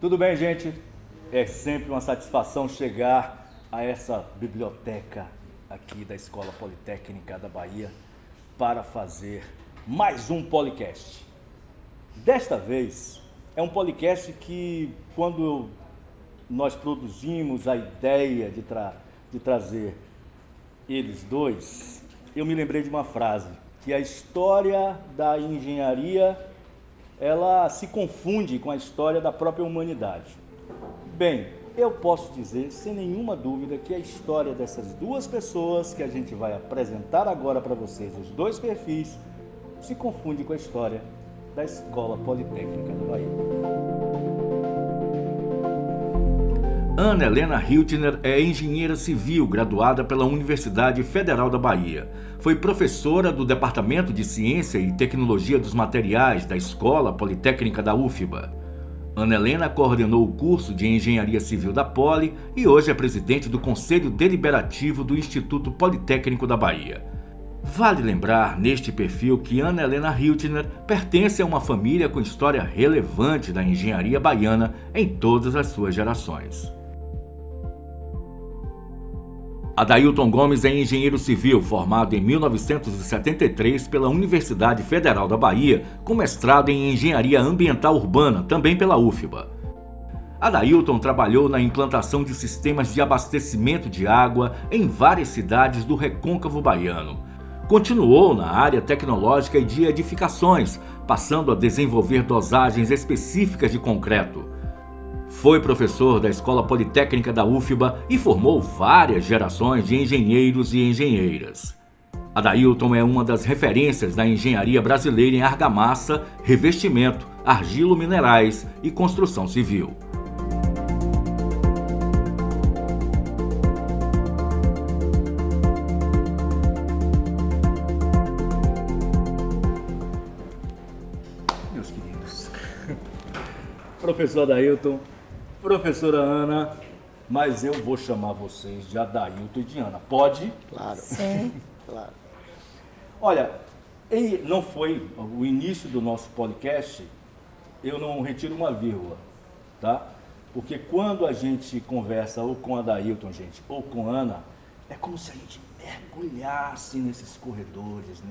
Tudo bem, gente? É sempre uma satisfação chegar a essa biblioteca aqui da Escola Politécnica da Bahia para fazer mais um podcast. Desta vez é um podcast que, quando nós produzimos a ideia de trazer eles dois, eu me lembrei de uma frase, que a história da engenharia, ela se confunde com a história da própria humanidade. Bem, eu posso dizer, sem nenhuma dúvida, que a história dessas duas pessoas que a gente vai apresentar agora para vocês, os dois perfis, se confunde com a história da Escola Politécnica da Bahia. Ana Helena Hiltner é engenheira civil graduada pela Universidade Federal da Bahia. Foi professora do Departamento de Ciência e Tecnologia dos Materiais da Escola Politécnica da UFBA. Ana Helena coordenou o curso de Engenharia Civil da Poli e hoje é presidente do Conselho Deliberativo do Instituto Politécnico da Bahia. Vale lembrar neste perfil que Ana Helena Hiltner pertence a uma família com história relevante da engenharia baiana em todas as suas gerações. Adailton Gomes é engenheiro civil formado em 1973 pela Universidade Federal da Bahia, com mestrado em Engenharia Ambiental Urbana, também pela UFBA. Adailton trabalhou na implantação de sistemas de abastecimento de água em várias cidades do recôncavo baiano. Continuou na área tecnológica e de edificações, passando a desenvolver dosagens específicas de concreto. Foi professor da Escola Politécnica da UFBA e formou várias gerações de engenheiros e engenheiras. Adailton é uma das referências da engenharia brasileira em argamassa, revestimento, argilo-minerais e construção civil. Meus queridos, professor Adailton, professora Ana, mas eu vou chamar vocês de Adailton e de Ana. Pode? Claro. Sim. Claro. Olha, não foi o início do nosso podcast, eu não retiro uma vírgula, tá? Porque quando a gente conversa ou com Adailton, gente, ou com Ana, é como se a gente mergulhasse nesses corredores,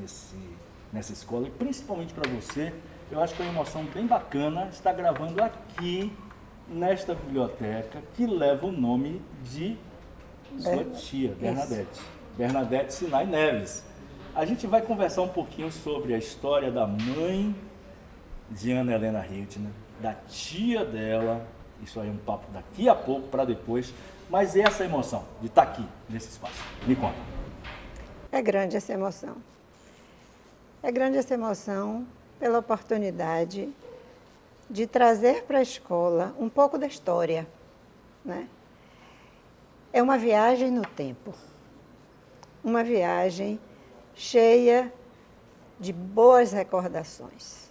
nessa escola. E principalmente para você, eu acho que é uma emoção bem bacana estar gravando aqui, nesta biblioteca, que leva o nome de sua tia, Bernadette. Bernadette Sinai Neves. A gente vai conversar um pouquinho sobre a história da mãe de Ana Helena Hiltner, da tia dela. Isso aí é um papo daqui a pouco, para depois. Mas essa emoção de estar aqui, nesse espaço. Me conta. É grande essa emoção. É grande essa emoção pela oportunidade de trazer para a escola um pouco da história, né? É uma viagem no tempo. Uma viagem cheia de boas recordações.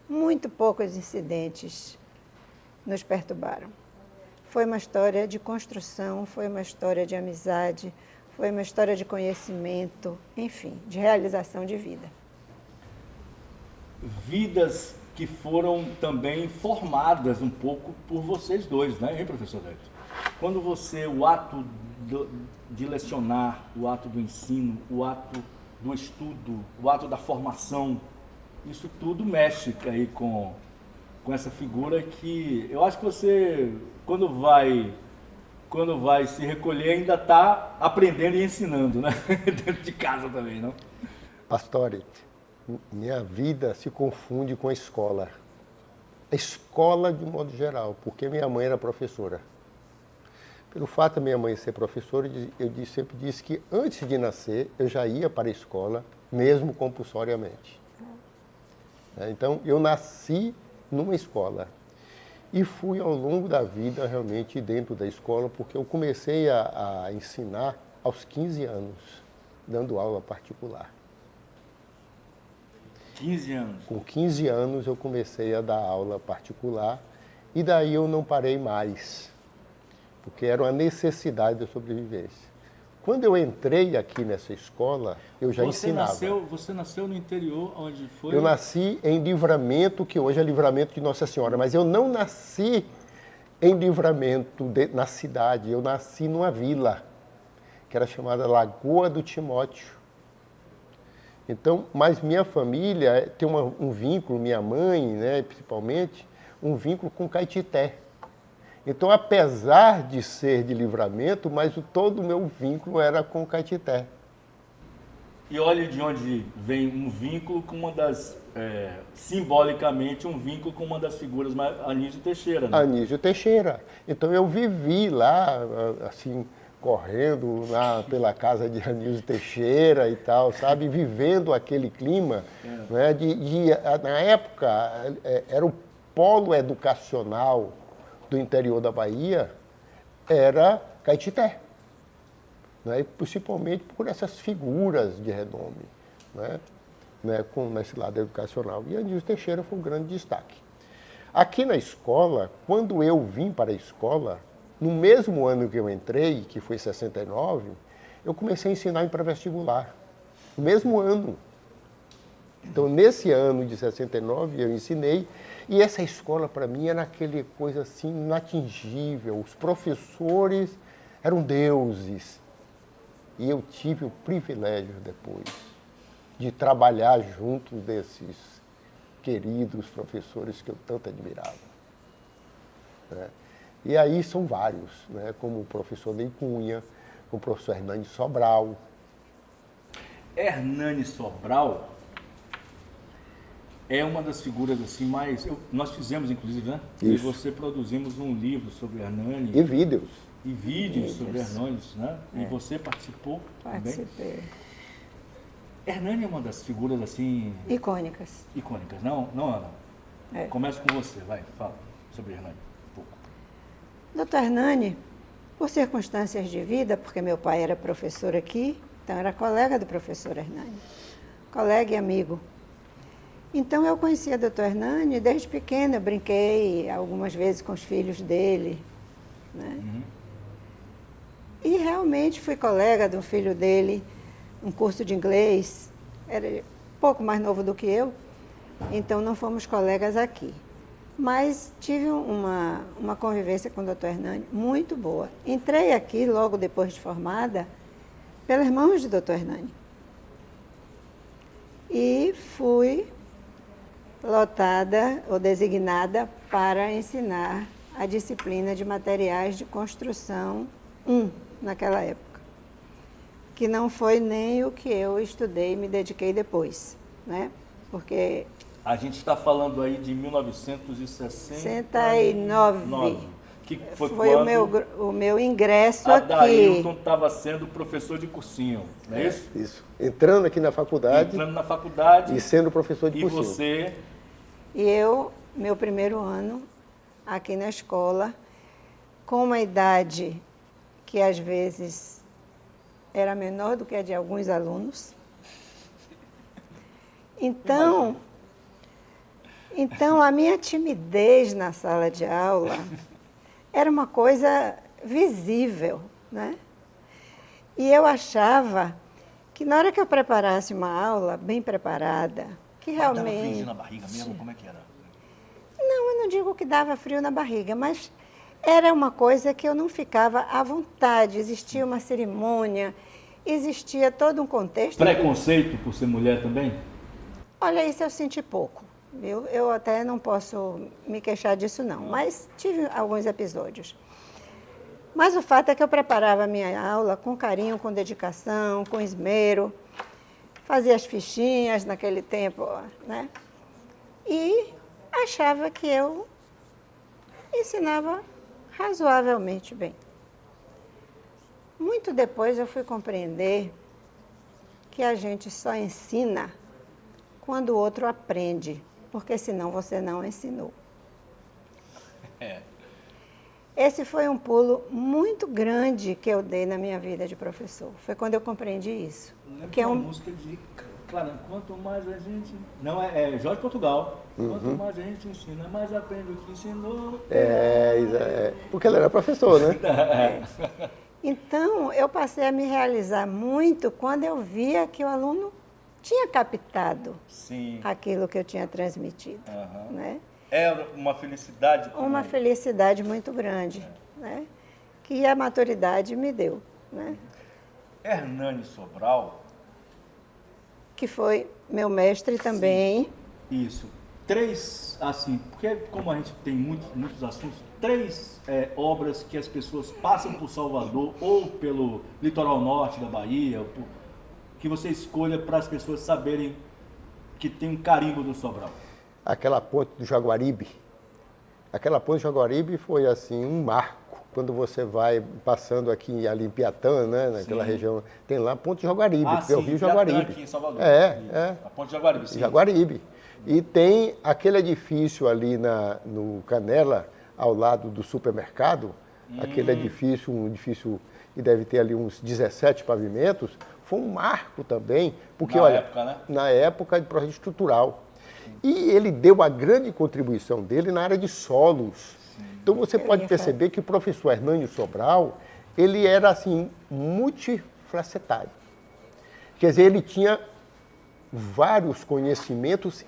Muito poucos incidentes nos perturbaram. Foi uma história de construção, foi uma história de amizade, foi uma história de conhecimento, enfim, de realização de vida. Vidas que foram também formadas um pouco por vocês dois, né, hein, professor Adailton? Quando o ato de lecionar, o ato do ensino, o ato do estudo, o ato da formação, isso tudo mexe aí com essa figura que eu acho que você, quando vai se recolher, ainda está aprendendo e ensinando, né? Dentro de casa também, não? Pastore, minha vida se confunde com a escola. A escola de um modo geral, porque minha mãe era professora. Pelo fato da minha mãe ser professora, eu sempre disse que antes de nascer eu já ia para a escola, mesmo compulsoriamente. Então eu nasci numa escola e fui ao longo da vida realmente dentro da escola, porque eu comecei a ensinar aos 15 anos, dando aula particular. 15 anos. Com 15 anos eu comecei a dar aula particular e daí eu não parei mais, porque era uma necessidade da sobrevivência. Quando eu entrei aqui nessa escola, eu já ensinava. Você nasceu no interior, onde foi? Eu nasci em Livramento, que hoje é Livramento de Nossa Senhora, mas eu não nasci em Livramento, na cidade. Eu nasci numa vila, que era chamada Lagoa do Timóteo. Então, mas minha família tem um vínculo, minha mãe, né, principalmente, um vínculo com Caetité. Então, apesar de ser de Livramento, mas todo o meu vínculo era com Caetité. E olha de onde vem um vínculo com uma das, simbolicamente, um vínculo com uma das figuras, Anísio Teixeira, né? Anísio Teixeira. Então eu vivi lá, assim, correndo lá pela casa de Anísio Teixeira e tal, sabe? Vivendo aquele clima, né? Na época, era o polo educacional do interior da Bahia, era Caetité. Né, e principalmente por essas figuras de renome, né, nesse lado educacional. E Anísio Teixeira foi um grande destaque. Aqui na escola, quando eu vim para a escola, no mesmo ano que eu entrei, que foi 69, eu comecei a ensinar em pré-vestibular. No mesmo ano. Então, nesse ano de 69, eu ensinei, e essa escola, para mim, era aquele coisa assim, inatingível. Os professores eram deuses. E eu tive o privilégio depois de trabalhar junto desses queridos professores que eu tanto admirava. Né? E aí são vários, né? Como o professor Ney Cunha, como o professor Hernani Sobral. Hernani Sobral é uma das figuras assim mais... nós fizemos, inclusive, né? Isso. E você produzimos um livro sobre Hernani. E vídeos. E vídeos sobre Hernani, né? E você participou também. Participei. Hernani é uma das figuras assim... Icônicas. Icônicas, não, Ana? É. Começa com você, vai, fala sobre Hernani um pouco. Doutor Hernani, por circunstâncias de vida, porque meu pai era professor aqui, então era colega do professor Hernani, colega e amigo. Então eu conhecia o doutor Hernani desde pequena, eu brinquei algumas vezes com os filhos dele, né? E realmente fui colega do filho dele, um curso de inglês, era pouco mais novo do que eu, então não fomos colegas aqui. Mas tive uma convivência com o doutor Hernani muito boa. Entrei aqui, logo depois de formada, pelas mãos do doutor Hernani. E fui lotada ou designada para ensinar a disciplina de materiais de construção 1, naquela época, que não foi nem o que eu estudei e me dediquei depois, né? Porque... A gente está falando aí de 1969, que foi quando o meu ingresso aqui. Adailton estava sendo professor de cursinho, não é isso? Isso. Entrando aqui na faculdade. Entrando na faculdade. E sendo professor de cursinho. E você? E eu, meu primeiro ano, aqui na escola, com uma idade que às vezes era menor do que a de alguns alunos. Então, a minha timidez na sala de aula era uma coisa visível, né? E eu achava que na hora que eu preparasse uma aula bem preparada, que realmente... Dava frio na barriga mesmo? Como é que era? Não, eu não digo que dava frio na barriga, mas era uma coisa que eu não ficava à vontade. Existia uma cerimônia, existia todo um contexto. Preconceito por ser mulher também? Olha, isso eu senti pouco. Eu até não posso me queixar disso, não, mas tive alguns episódios. Mas o fato é que eu preparava a minha aula com carinho, com dedicação, com esmero, fazia as fichinhas naquele tempo, né? E achava que eu ensinava razoavelmente bem. Muito depois eu fui compreender que a gente só ensina quando o outro aprende, porque senão você não ensinou. Esse foi um pulo muito grande que eu dei na minha vida de professor. Foi quando eu compreendi isso. Que é uma música de... Claro, quanto mais a gente... Não, é Jorge Portugal. Quanto mais a gente ensina, mais aprende o que ensinou. Porque ela era professor, né? Então, eu passei a me realizar muito quando eu via que o aluno tinha captado aquilo que eu tinha transmitido. Né? É uma felicidade. Uma felicidade muito grande, né? Que a maturidade me deu, né? Hernani Sobral. Que foi meu mestre também. Isso. 3, assim, porque como a gente tem muitos assuntos, 3 obras que as pessoas passam por Salvador ou pelo litoral norte da Bahia, que você escolha para as pessoas saberem que tem um carimbo do Sobral. Aquela ponte do Jaguaribe. Aquela ponte do Jaguaribe foi assim um marco. Quando você vai passando aqui ali em Piatã, né, naquela região, tem lá a ponte de Jaguaribe, que é o Rio Jaguaribe. Aqui em Salvador. A ponte de Jaguaribe, sim. Jaguaribe. E tem aquele edifício ali no Canela, ao lado do supermercado, aquele edifício, um edifício que deve ter ali uns 17 pavimentos, foi um marco também, porque, época, né? Na época de projeto estrutural. E ele deu a grande contribuição dele na área de solos. Então você pode perceber que o professor Hernani Sobral, ele era assim, multifacetário. Quer dizer, ele tinha vários conhecimentos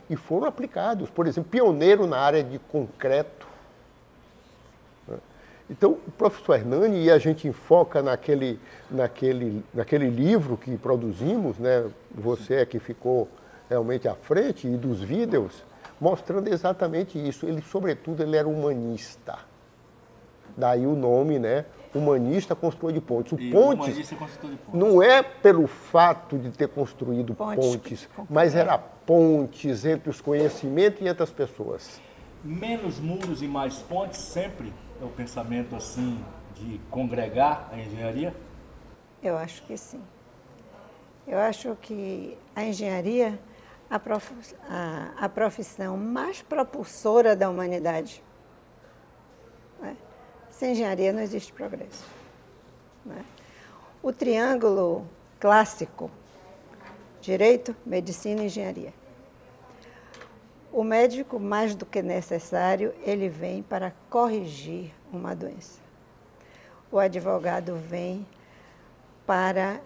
e foram aplicados. Por exemplo, pioneiro na área de concreto. Então, o professor Hernani, e a gente enfoca naquele livro que produzimos, né? Você é que ficou realmente à frente, e dos vídeos, mostrando exatamente isso. Ele, sobretudo, ele era humanista. Daí o nome, né? Humanista construtor de pontes. O Pontes não é pelo fato de ter construído pontes, mas era pontes entre os conhecimentos e entre as pessoas. Menos muros e mais pontes, sempre é o pensamento assim de congregar a engenharia? Eu acho que sim. Eu acho que a engenharia a profissão mais propulsora da humanidade. Né? Sem engenharia não existe progresso. Né? O triângulo clássico, direito, medicina e engenharia. O médico, mais do que necessário, ele vem para corrigir uma doença. O advogado vem para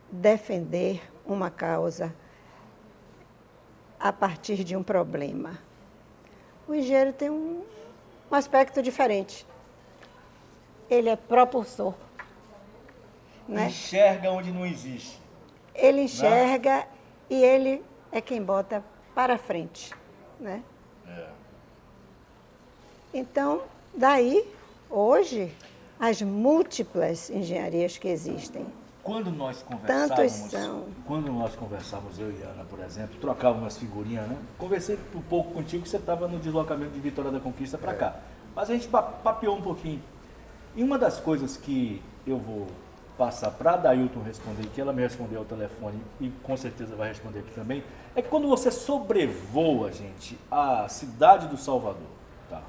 defender uma causa a partir de um problema. O engenheiro tem um aspecto diferente. Ele é propulsor. Né? Enxerga onde não existe. Ele enxerga, né? E ele é quem bota para frente. Né? Então, daí, hoje, as múltiplas engenharias que existem. Quando nós conversávamos, eu e Ana, por exemplo, trocávamos umas figurinhas, né? Conversei um pouco contigo, que você estava no deslocamento de Vitória da Conquista para cá. Mas a gente papeou um pouquinho. E uma das coisas que eu vou passar para a Dailton responder, que ela me respondeu ao telefone e com certeza vai responder aqui também, é que quando você sobrevoa, gente, a cidade do Salvador, tá?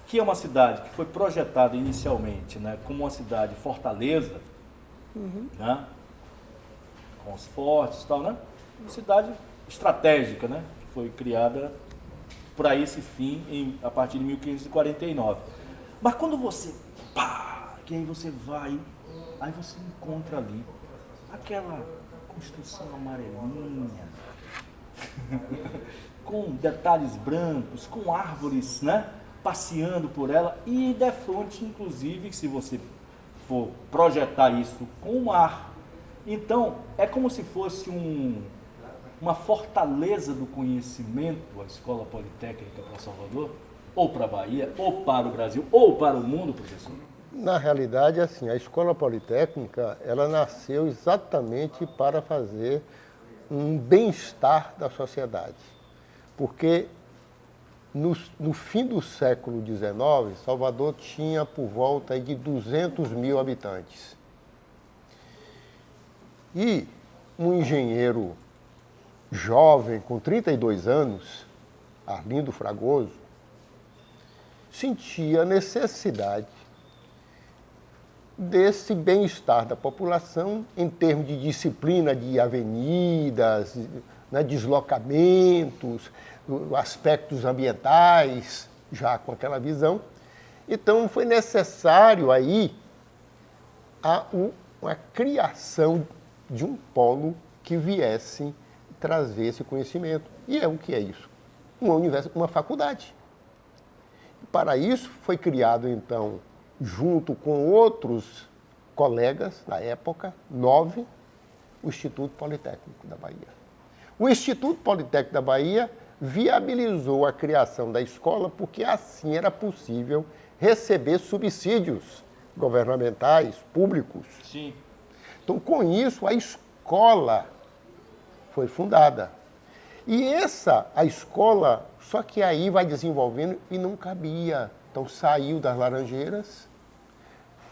Que é uma cidade que foi projetada inicialmente, né, como uma cidade fortaleza, né? Com os fortes e tal, né? Uma cidade estratégica, né? Que foi criada para esse fim a partir de 1549. Mas quando você, que aí você vai, aí você encontra ali aquela construção amarelinha, com detalhes brancos, com árvores, né? Passeando por ela e defronte, inclusive, se você for projetar isso com o mar. Então, é como se fosse uma fortaleza do conhecimento, a Escola Politécnica para Salvador, ou para a Bahia, ou para o Brasil, ou para o mundo, professor? Na realidade, assim, a Escola Politécnica, ela nasceu exatamente para fazer um bem-estar da sociedade. Porque no fim do século XIX, Salvador tinha por volta de 200 mil habitantes. E um engenheiro jovem, com 32 anos, Arlindo Fragoso, sentia a necessidade desse bem-estar da população em termos de disciplina de avenidas, né, deslocamentos, aspectos ambientais, já com aquela visão. Então, foi necessário aí a criação de um polo que viesse trazer esse conhecimento. E é o que é isso? uma faculdade. Para isso, foi criado, então, junto com outros colegas da época, 9, o Instituto Politécnico da Bahia. O Instituto Politécnico da Bahia viabilizou a criação da escola porque assim era possível receber subsídios governamentais, públicos. Sim. Então, com isso, a escola foi fundada. E a escola, só que aí vai desenvolvendo e não cabia. Então, saiu das Laranjeiras,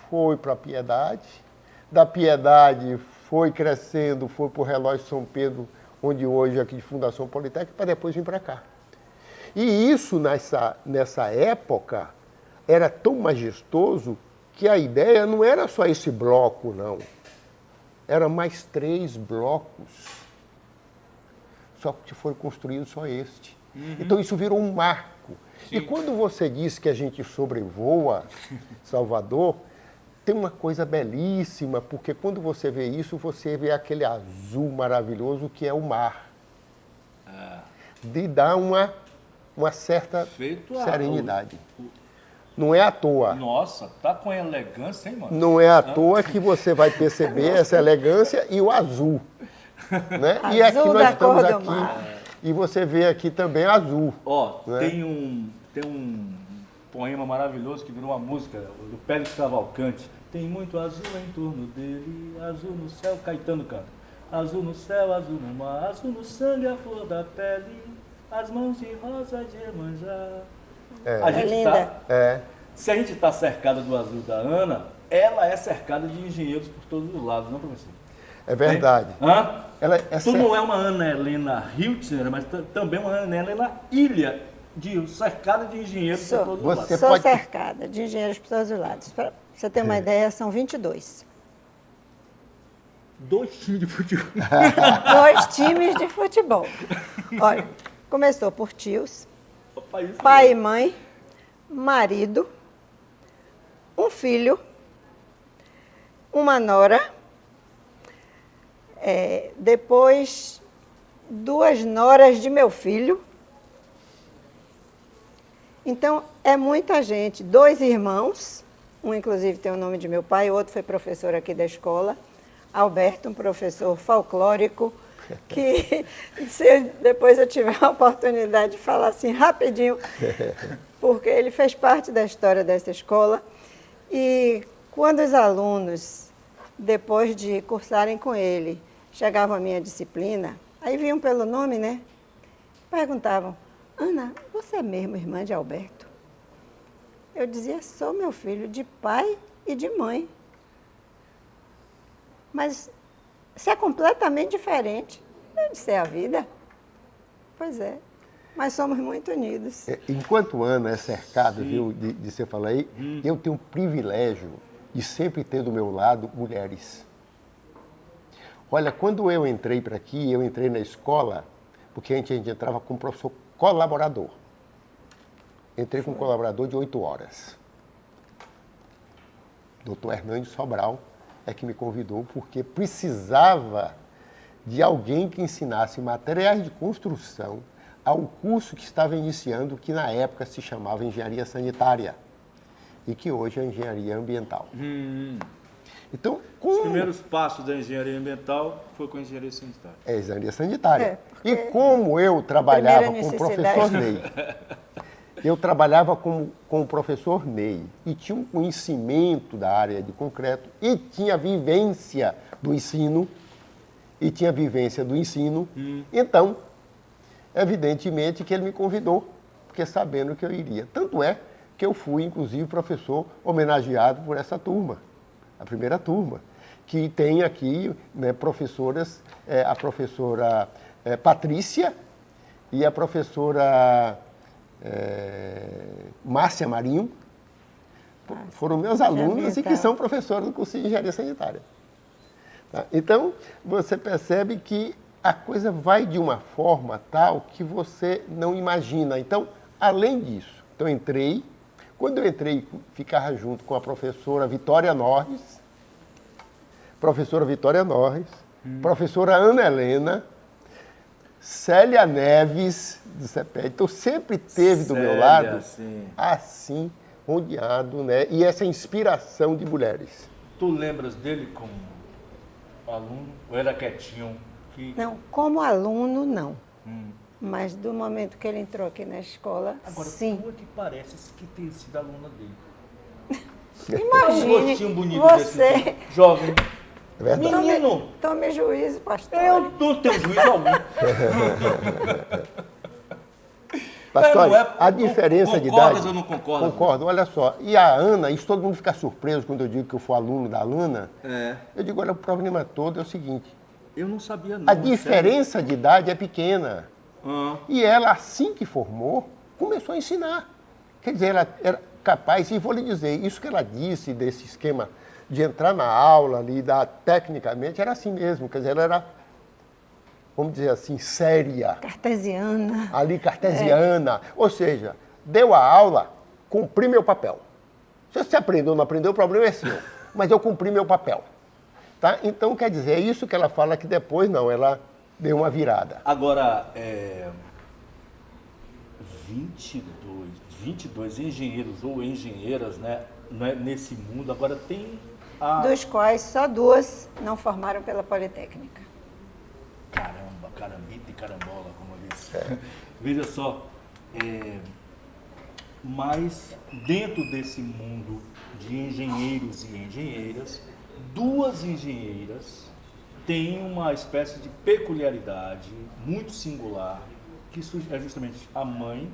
foi para a Piedade, da Piedade foi crescendo, foi para o Relógio São Pedro, onde hoje é aqui de Fundação Politécnica, para depois vir para cá. E isso, nessa época, era tão majestoso que a ideia não era só esse bloco, não. Era mais 3 blocos. Só que foi construído só este. Então isso virou um marco. Sim. E quando você diz que a gente sobrevoa Salvador, tem uma coisa belíssima, porque quando você vê isso, você vê aquele azul maravilhoso que é o mar. De dar uma certa serenidade. Não é à toa. Nossa, tá com elegância, hein, mano? Não é à toa que você vai perceber essa elegância e o azul. Né? Azul e aqui nós estamos do aqui. mar. E você vê aqui também azul. Ó, né? tem um poema maravilhoso que virou uma música, do Pérez Cavalcante. Tem muito azul em torno dele, azul no céu, Caetano canta. Azul no céu, azul no mar, azul no sangue, a flor da pele, as mãos de rosa de Iemanjá. A gente linda. Se a gente está cercada do azul da Ana, ela é cercada de engenheiros por todos os lados, não, professor? É verdade. Hã? Tu não é uma Ana Helena Hiltner, mas também uma Ana Helena Ilha, cercada de engenheiros por todos os lados. Sou cercada de engenheiros por todos os lados. Para você ter uma ideia, são 22. 2 times de futebol. 2 times de futebol. Olha, começou por tios, pai e mãe, marido, um filho, uma nora, depois 2 noras de meu filho. Então, é muita gente. 2 irmãos, um inclusive tem o nome de meu pai, o outro foi professor aqui da escola, Alberto, um professor folclórico, que se depois eu tiver a oportunidade de falar assim rapidinho, porque ele fez parte da história dessa escola. E quando os alunos, depois de cursarem com ele, chegavam à minha disciplina, aí vinham pelo nome, né? Perguntavam: Ana, você é mesmo irmã de Alberto? Eu dizia: sou, meu filho, de pai e de mãe. Mas você é completamente diferente. Eu disse: é a vida? Pois é. Mas somos muito unidos. Enquanto Ana é cercada, viu, de você falar aí, eu tenho o privilégio de sempre ter do meu lado mulheres. Olha, quando eu entrei para aqui, eu entrei na escola, porque a gente entrava com um professor colaborador. Entrei com um colaborador de 8 horas. Dr. Hernandes Sobral é que me convidou, porque precisava de alguém que ensinasse materiais de construção ao curso que estava iniciando, que na época se chamava Engenharia Sanitária e que hoje é Engenharia Ambiental. Então, os primeiros passos da engenharia ambiental foi com a engenharia sanitária. É, engenharia sanitária. E como eu trabalhava com o professor Ney, eu trabalhava com o professor Ney e tinha um conhecimento da área de concreto e tinha vivência do ensino, então, evidentemente que ele me convidou, porque sabendo que eu iria. Tanto é que eu fui, inclusive, professor homenageado por essa turma, a primeira turma, que tem aqui, né, professoras, a professora Patrícia e a professora Márcia Marinho, foram meus alunos e que são professores do curso de Engenharia Sanitária. Tá? Então, você percebe que a coisa vai de uma forma tal que você não imagina. Então, além disso, quando eu entrei, ficava junto com a professora Vitória Norris, professora Ana Helena, Célia Neves, do CEPED. Então, sempre teve do meu Célia, lado, sim. assim, rodeado, né? E essa inspiração de mulheres. Tu lembras dele como aluno? Ou era quietinho? Não, como aluno, não. Mas do momento que ele entrou aqui na escola, Agora, sim. tu é que parece que tem sido aluna dele. Imagine Um rostinho bonito você. desse jovem. É verdade. Menino, Tome juízo, pastor. eu não tenho juízo algum. Pastor, não é- a diferença de concordas idade... ou não concordas? Concordo, olha só. E a Ana, isso todo mundo fica surpreso quando eu digo que eu fui aluno da Ana. Eu digo, olha, o problema todo é o seguinte, Eu não sabia não. a diferença de idade é pequena. Ah. E ela, assim que formou, começou a ensinar. Quer dizer, ela era capaz, e vou lhe dizer, isso que ela disse desse esquema de entrar na aula ali, tecnicamente, era assim mesmo. Quer dizer, ela era, vamos dizer assim, séria. Cartesiana. Ali cartesiana. Ou seja, deu a aula, cumpri meu papel. Se você aprendeu ou não aprendeu, o problema é seu. Mas eu cumpri meu papel. Tá? Então, quer dizer, é isso que ela fala que depois não, ela deu uma virada. Agora, 22 engenheiros ou engenheiras, né, nesse mundo, agora tem Dos quais só 2 não formaram pela Politécnica. Caramba, carambita e carambola, como eu disse. Veja só, mas dentro desse mundo de engenheiros e engenheiras, 2 engenheiras têm uma espécie de peculiaridade muito singular, que é justamente a mãe,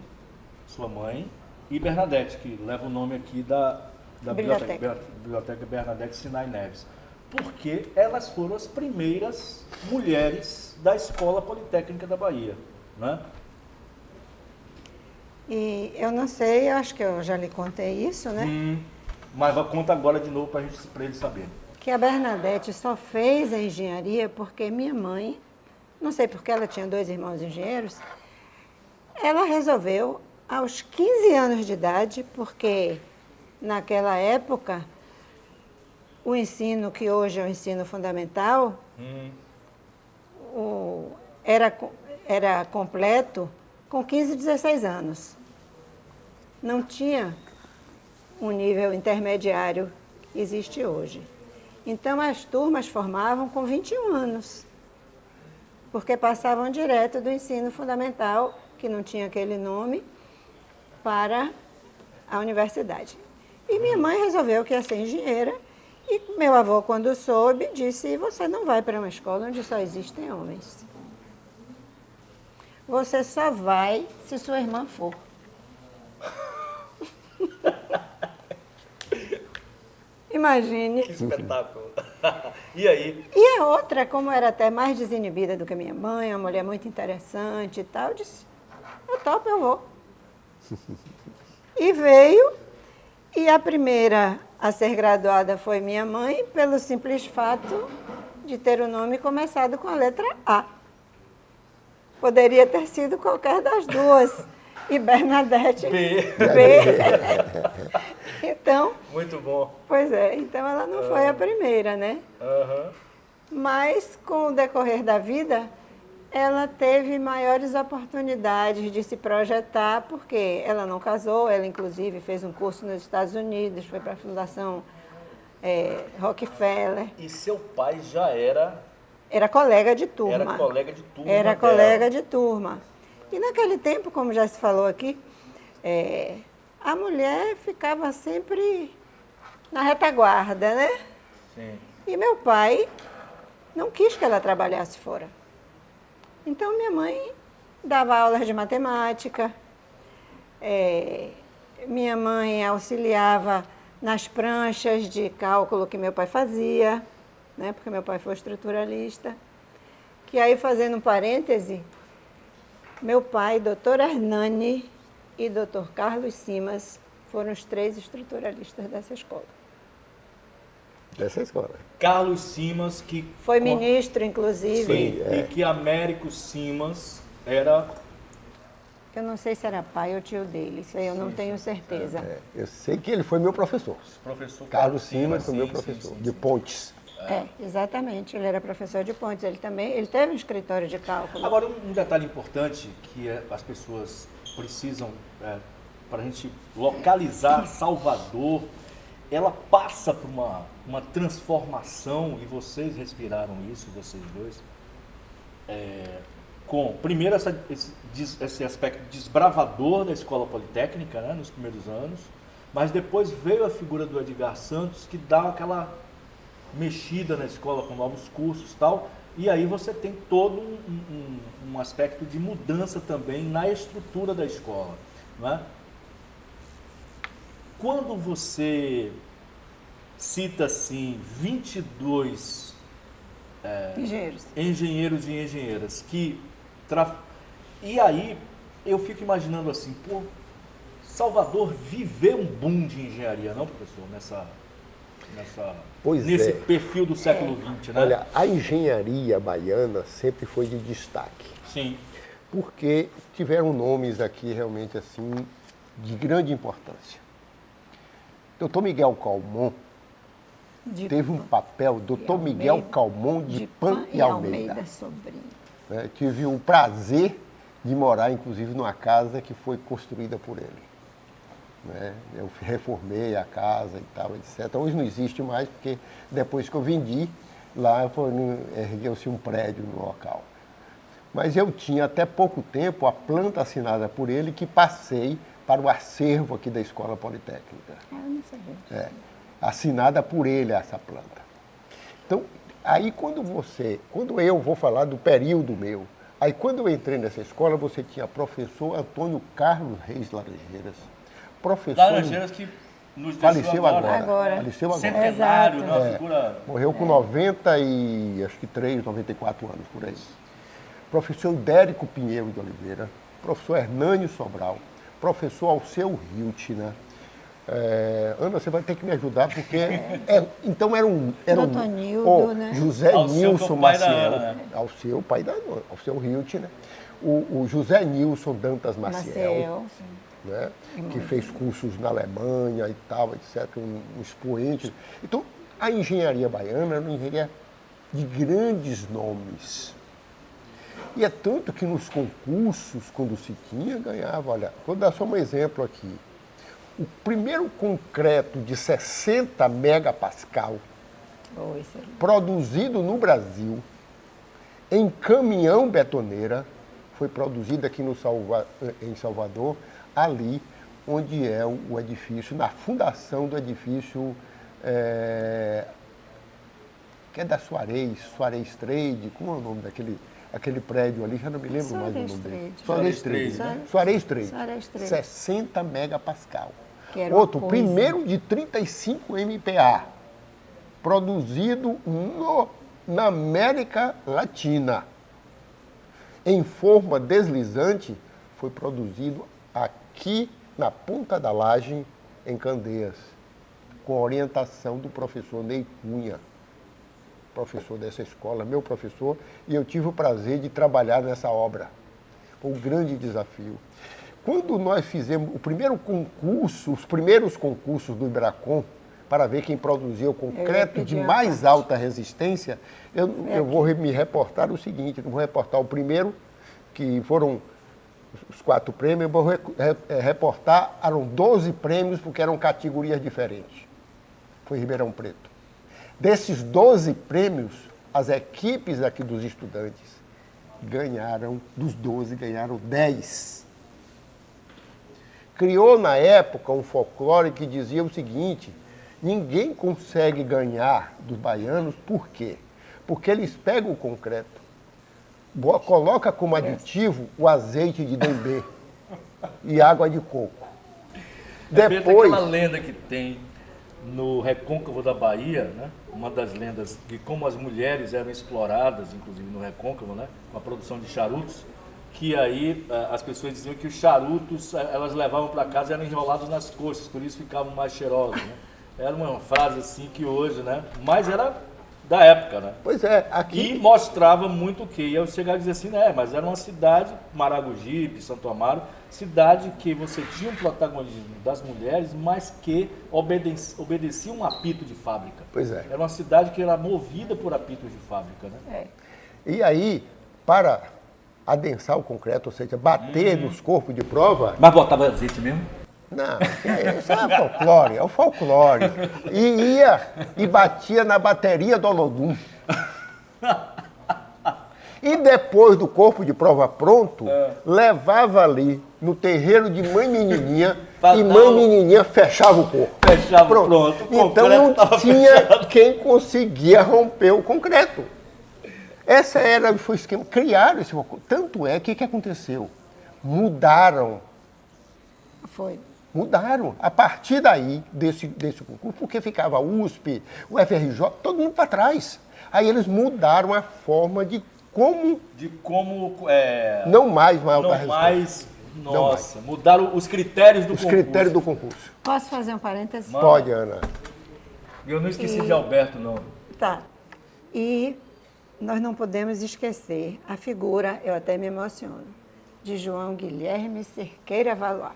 sua mãe, e Bernadette, que leva o nome aqui da Biblioteca Bernadette Sinai Neves. Porque elas foram as primeiras mulheres da Escola Politécnica da Bahia, né? E eu não sei, eu acho que eu já lhe contei isso, né? Mas conta agora de novo para ele saber. Que a Bernadette só fez a engenharia porque minha mãe, não sei porque ela tinha 2 irmãos engenheiros, ela resolveu, aos 15 anos de idade, porque naquela época o ensino que hoje é o ensino fundamental era completo com 15, 16 anos. Não tinha um nível intermediário que existe hoje. Então, as turmas formavam com 21 anos, porque passavam direto do ensino fundamental, que não tinha aquele nome, para a universidade. E minha mãe resolveu que ia ser engenheira, e meu avô, quando soube, disse, você não vai para uma escola onde só existem homens. Você só vai se sua irmã for. Imagine. Que espetáculo. E aí? E a outra, como era até mais desinibida do que a minha mãe, uma mulher muito interessante e tal, eu disse, eu topo, eu vou. E veio, e a primeira a ser graduada foi minha mãe, pelo simples fato de ter o nome começado com a letra A. Poderia ter sido qualquer das duas. E Bernadette B. Então, Muito bom. pois é, então ela não foi a primeira, né? Mas com o decorrer da vida, ela teve maiores oportunidades de se projetar, porque ela não casou, ela inclusive fez um curso nos Estados Unidos, foi para a Fundação Rockefeller. E seu pai já era Era colega de turma. Era colega de turma. Era dela. colega de turma. E naquele tempo, como já se falou aqui, a mulher ficava sempre na retaguarda, né? Sim. E meu pai não quis que ela trabalhasse fora. Então, minha mãe dava aulas de matemática, minha mãe auxiliava nas pranchas de cálculo que meu pai fazia, né? Porque meu pai foi estruturalista. Que aí, fazendo um parêntese, meu pai, doutor Hernani e doutor Carlos Simas, foram os 3 estruturalistas dessa escola. Dessa escola. Carlos Simas, que... Foi ministro, inclusive. Sim, e que Américo Simas era... Eu não sei se era pai ou tio dele, isso aí eu não tenho certeza. Eu sei que ele foi meu professor. Professor Carlos Simas foi meu sim, professor, sim, de Pontes. Exatamente. Ele era professor de Pontes. Ele teve um escritório de cálculo. Agora, um detalhe importante que as pessoas precisam, para a gente localizar Salvador, ela passa por uma transformação, e vocês respiraram isso, vocês dois, com, primeiro, esse aspecto desbravador da Escola Politécnica, né, nos primeiros anos, mas depois veio a figura do Edgar Santos, que dá aquela mexida na escola com novos cursos e tal, e aí você tem todo um aspecto de mudança também na estrutura da escola, não é? Quando você cita assim 22 engenheiros e engenheiras e aí eu fico imaginando assim, pô, Salvador viveu um boom de engenharia, não, professor? Nesse perfil do século XX, né? Olha, a engenharia baiana sempre foi de destaque. Sim. Porque tiveram nomes aqui realmente assim de grande importância. Dr. Miguel Calmon teve um papel, Dr. Miguel Calmon de Pan e Almeida. Sobrinho. Tive o prazer de morar, inclusive, numa casa que foi construída por ele. Eu reformei a casa e tal, etc. Hoje não existe mais, porque depois que eu vendi, lá ergueu-se um prédio no local. Mas eu tinha até pouco tempo a planta assinada por ele, que passei para o acervo aqui da Escola Politécnica. Eu não sabia. Assinada por ele essa planta. Então, aí quando eu vou falar do período meu, aí quando eu entrei nessa escola, você tinha professor Antônio Carlos Reis Laranjeiras, professor... Laranjeiras que nos faleceu agora. Faleceu agora. Centenário, uma figura... Morreu com 94 anos, por aí. Professor Dérico Pinheiro de Oliveira, professor Hernânio Sobral, professor Alceu Hiltner. Ana, você vai ter que me ajudar, porque... então era um Doutor Nildo, né? José Alceu, Nilson pai da Maciel. Ana, né? Alceu, pai da Ana. Alceu Hiltner. O José Nilson Dantas Maciel. Né, que fez cursos na Alemanha e tal, etc., um expoente. Então, a engenharia baiana era uma engenharia de grandes nomes. E é tanto que nos concursos, quando se tinha, ganhava. Olha, vou dar só um exemplo aqui. O primeiro concreto de 60 megapascal, produzido no Brasil, em caminhão betoneira, foi produzido aqui em Salvador, ali onde é o edifício, na fundação do edifício que é da Suarez Trade, como é o nome aquele prédio ali, já não me lembro mais o nome dele. Suarez Trade. 60 megapascal. Outro, primeiro de 35 MPa, produzido na América Latina, em forma deslizante, foi produzido aqui na Ponta da Laje, em Candeias, com a orientação do professor Ney Cunha, professor dessa escola, meu professor, e eu tive o prazer de trabalhar nessa obra. Foi um grande desafio. Quando nós fizemos o primeiro concurso, os primeiros concursos do Ibracon, para ver quem produzia o concreto de mais alta resistência, eu vou me reportar o seguinte, eu vou reportar o primeiro, que foram os 4 prêmios, eu vou reportar, eram 12 prêmios, porque eram categorias diferentes. Foi Ribeirão Preto. Desses 12 prêmios, as equipes aqui dos estudantes dos 12, ganharam 10. Criou, na época, um folclore que dizia o seguinte: ninguém consegue ganhar dos baianos, por quê? Porque eles pegam o concreto, coloca como aditivo o azeite de dendê e água de coco. Depois, aquela lenda que tem no Recôncavo da Bahia, né? Uma das lendas de como as mulheres eram exploradas, inclusive no Recôncavo, né? Com a produção de charutos, que aí as pessoas diziam que os charutos elas levavam para casa e eram enrolados nas coxas, por isso ficavam mais cheirosos, né? Era uma frase assim que hoje, né? Mas era da época, né? Pois é, E aqui... mostrava muito o quê? E eu chegava a dizer assim, né, mas era uma cidade, Maragogipe, Santo Amaro, cidade que você tinha um protagonismo das mulheres, mas que obedecia um apito de fábrica. Pois é. Era uma cidade que era movida por apitos de fábrica, né? E aí, para adensar o concreto, ou seja, bater nos corpos de prova... Mas botava azeite mesmo? Não, isso é folclore, é o folclore. E ia e batia na bateria do Olodum. E depois do corpo de prova pronto, levava ali no terreiro de Mãe Menininha e Mãe Menininha fechava o corpo. Fechava, pronto. Então não tinha quem conseguia romper o concreto. Foi o esquema. Criaram esse concreto. Tanto é que o que aconteceu? Mudaram. Mudaram. A partir daí, desse concurso, porque ficava a USP, o FRJ, todo mundo para trás. Aí eles mudaram a forma de como... Não mais maior Não mais... Nossa, mudaram os critérios do concurso. Os critérios do concurso. Posso fazer um parênteses? Pode, Ana. Eu não esqueci de Alberto, não. Tá. E nós não podemos esquecer a figura, eu até me emociono, de João Guilherme Cerqueira Valois,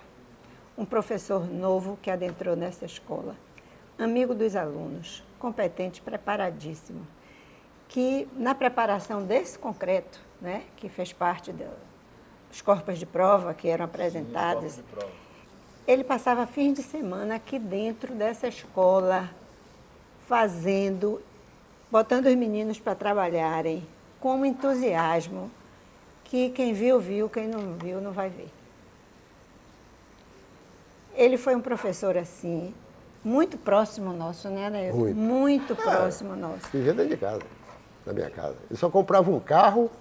um professor novo que adentrou nessa escola, amigo dos alunos, competente, preparadíssimo, que na preparação desse concreto, né, que fez parte dos corpos de prova que eram apresentados, ele passava fins de semana aqui dentro dessa escola, botando os meninos para trabalharem com um entusiasmo que quem viu, viu, quem não viu, não vai ver. Ele foi um professor, assim, muito próximo nosso, né, Anailton? Muito próximo nosso. Vivia dentro de casa, na minha casa. Eu só comprava um carro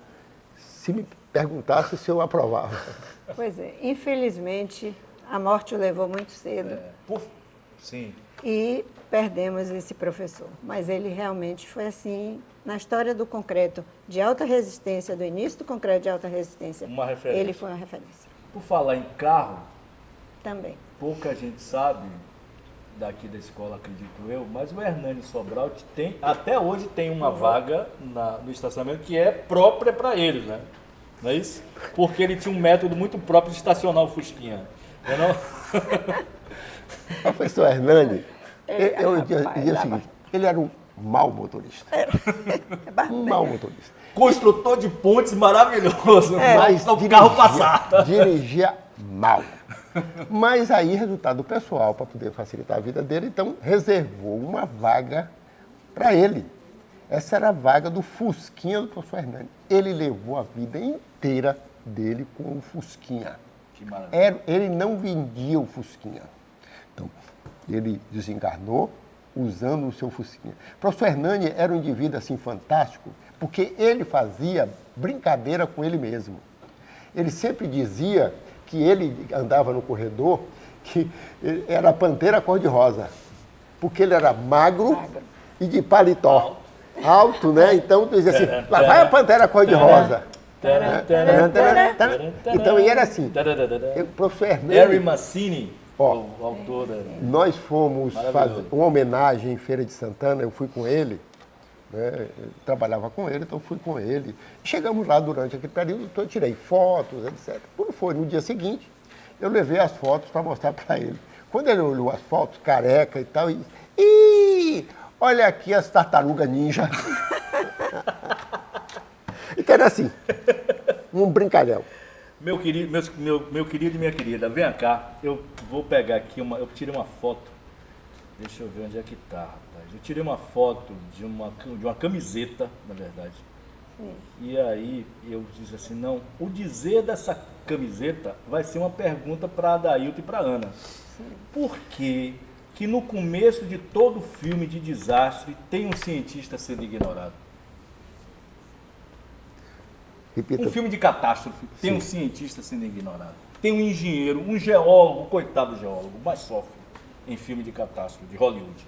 se me perguntasse se eu aprovava. Pois é. Infelizmente, a morte o levou muito cedo. Sim. E perdemos esse professor. Mas ele realmente foi assim, na história do concreto de alta resistência, do início do concreto de alta resistência, Uma referência. ele foi uma referência. Por falar em carro, Também. pouca gente sabe daqui da escola, acredito eu, mas o Hernani Sobral até hoje tem uma vaga no estacionamento que é própria para eles, né? Não é isso? Porque ele tinha um método muito próprio de estacionar o Fusquinha. Não? Professor Hernani, eu dizia o seguinte, ele era um mau motorista. Um mau motorista. Construtor de pontes maravilhoso, Mas o carro passar. Dirigia mal. Mas aí, resultado pessoal, para poder facilitar a vida dele, então reservou uma vaga para ele. Essa era a vaga do Fusquinha do professor Hernani. Ele levou a vida inteira dele com o Fusquinha. Que maravilha. Ele não vendia o Fusquinha. Então, ele desencarnou usando o seu Fusquinha. O professor Hernani era um indivíduo assim fantástico, porque ele fazia brincadeira com ele mesmo. Ele sempre dizia que ele andava no corredor, que era a pantera cor-de-rosa, porque ele era magro e de paletó. Alto, né? Então, dizia assim, lá vai a pantera cor-de-rosa. Então, e era assim. O professor Hernani... Harry Mancini, o autor. Nós fomos fazer uma homenagem em Feira de Santana, eu fui com ele, né? Eu trabalhava com ele, então fui com ele. Chegamos lá durante aquele período, então eu tirei fotos, etc. Quando foi no dia seguinte, eu levei as fotos para mostrar para ele. Quando ele olhou as fotos, careca e tal, e olha aqui as tartarugas ninja. Então era assim, um brincalhão. Meu querido e minha querida, vem cá, eu vou pegar aqui eu tirei uma foto, deixa eu ver onde é que tá, rapaz. Eu tirei uma foto de uma camiseta, na verdade. Sim. E aí eu disse assim, não, o dizer dessa camiseta vai ser uma pergunta para Adailton e para Ana. Sim. Por que no começo de todo filme de desastre tem um cientista sendo ignorado? Repita. Um filme de catástrofe tem um cientista sendo ignorado. Tem um engenheiro, um geólogo, coitado do geólogo, mas sofre em filme de catástrofe, de Hollywood.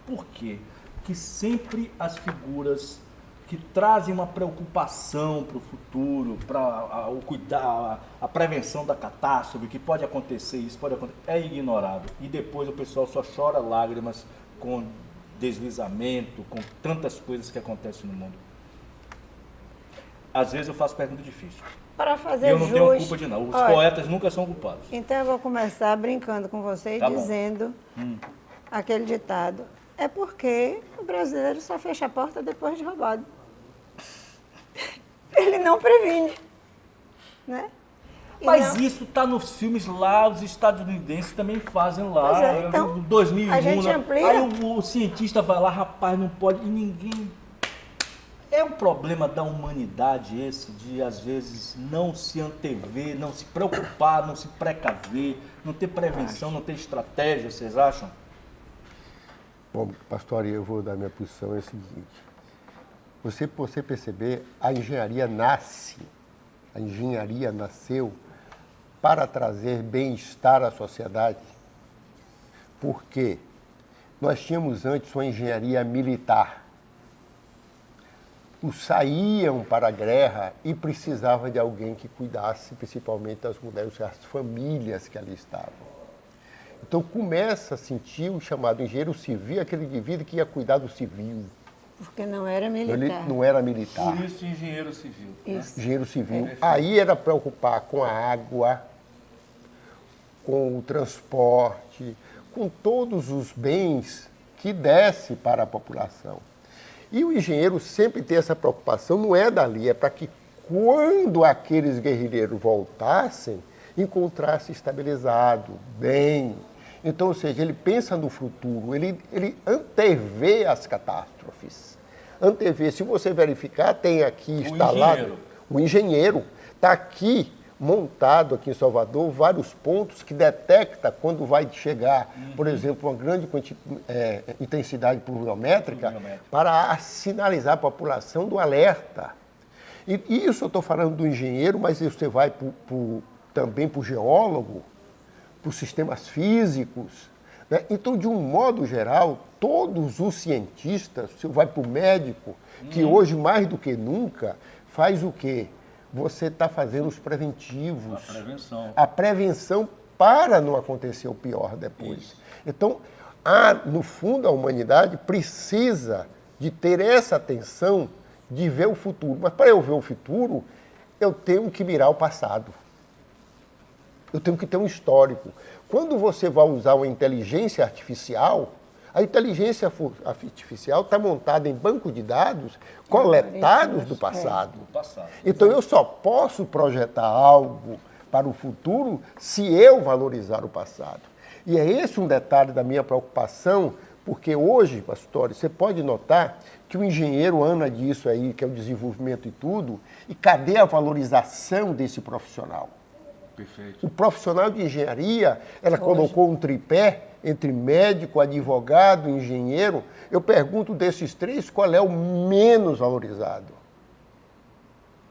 Por quê? Que sempre as figuras que trazem uma preocupação para o futuro, para o cuidar, a prevenção da catástrofe, que pode acontecer, isso pode acontecer, é ignorado. E depois o pessoal só chora lágrimas com deslizamento, com tantas coisas que acontecem no mundo. Às vezes eu faço pergunta difícil. Para fazer Eu não jus, tenho culpa de nada. Os olha, poetas nunca são culpados. Então eu vou começar brincando com você e Tá bom. dizendo aquele ditado. É porque o brasileiro só fecha a porta depois de roubado. Ele não previne, né? E Mas não- isso está nos filmes lá, os estadunidenses também fazem lá. Pois é, então, 2001, a gente lá. amplia. Aí o cientista vai lá, rapaz, não pode, e ninguém... É um problema da humanidade esse, de às vezes não se antever, não se preocupar, não se precaver, não ter prevenção, não ter estratégia, vocês acham? Bom, pastor, eu vou dar minha posição, é o seguinte. Você perceber, a engenharia nasceu para trazer bem-estar à sociedade. Porque nós tínhamos antes uma engenharia militar. Os saíam para a guerra e precisavam de alguém que cuidasse, principalmente das mulheres, as famílias que ali estavam. Então começa a sentir o chamado engenheiro civil, aquele indivíduo que ia cuidar do civil. Porque não era Ele militar. não era militar. Por isso, engenheiro civil. Isso. Engenheiro civil. Aí era preocupar com a água, com o transporte, com todos os bens que desse para a população. E o engenheiro sempre tem essa preocupação, não é dali, é para que quando aqueles guerrilheiros voltassem, encontrasse estabilizado, bem. Então, ou seja, ele pensa no futuro, ele antevê as catástrofes. Antevê, se você verificar, tem aqui instalado... O engenheiro está aqui, montado aqui em Salvador, vários pontos que detecta quando vai chegar, por exemplo, uma grande intensidade pluviométrica, para sinalizar a população do alerta. E isso eu estou falando do engenheiro, mas você vai também para o geólogo, para os sistemas físicos, né? Então, de um modo geral, todos os cientistas, você vai para o médico, que hoje, mais do que nunca, faz o quê? Você está fazendo os preventivos. A prevenção. A prevenção para não acontecer o pior depois. Isso. Então, no fundo, a humanidade precisa de ter essa atenção de ver o futuro. Mas para eu ver o futuro, eu tenho que mirar o passado. Eu tenho que ter um histórico. Quando você vai usar uma inteligência artificial, a inteligência artificial está montada em banco de dados coletados do passado. Então eu só posso projetar algo para o futuro se eu valorizar o passado. E é esse um detalhe da minha preocupação, porque hoje, pastor, você pode notar que o engenheiro anda disso aí, que é o desenvolvimento e tudo, e cadê a valorização desse profissional? Perfeito. O profissional de engenharia, ela colocou um tripé entre médico, advogado, engenheiro. Eu pergunto desses três, qual é o menos valorizado?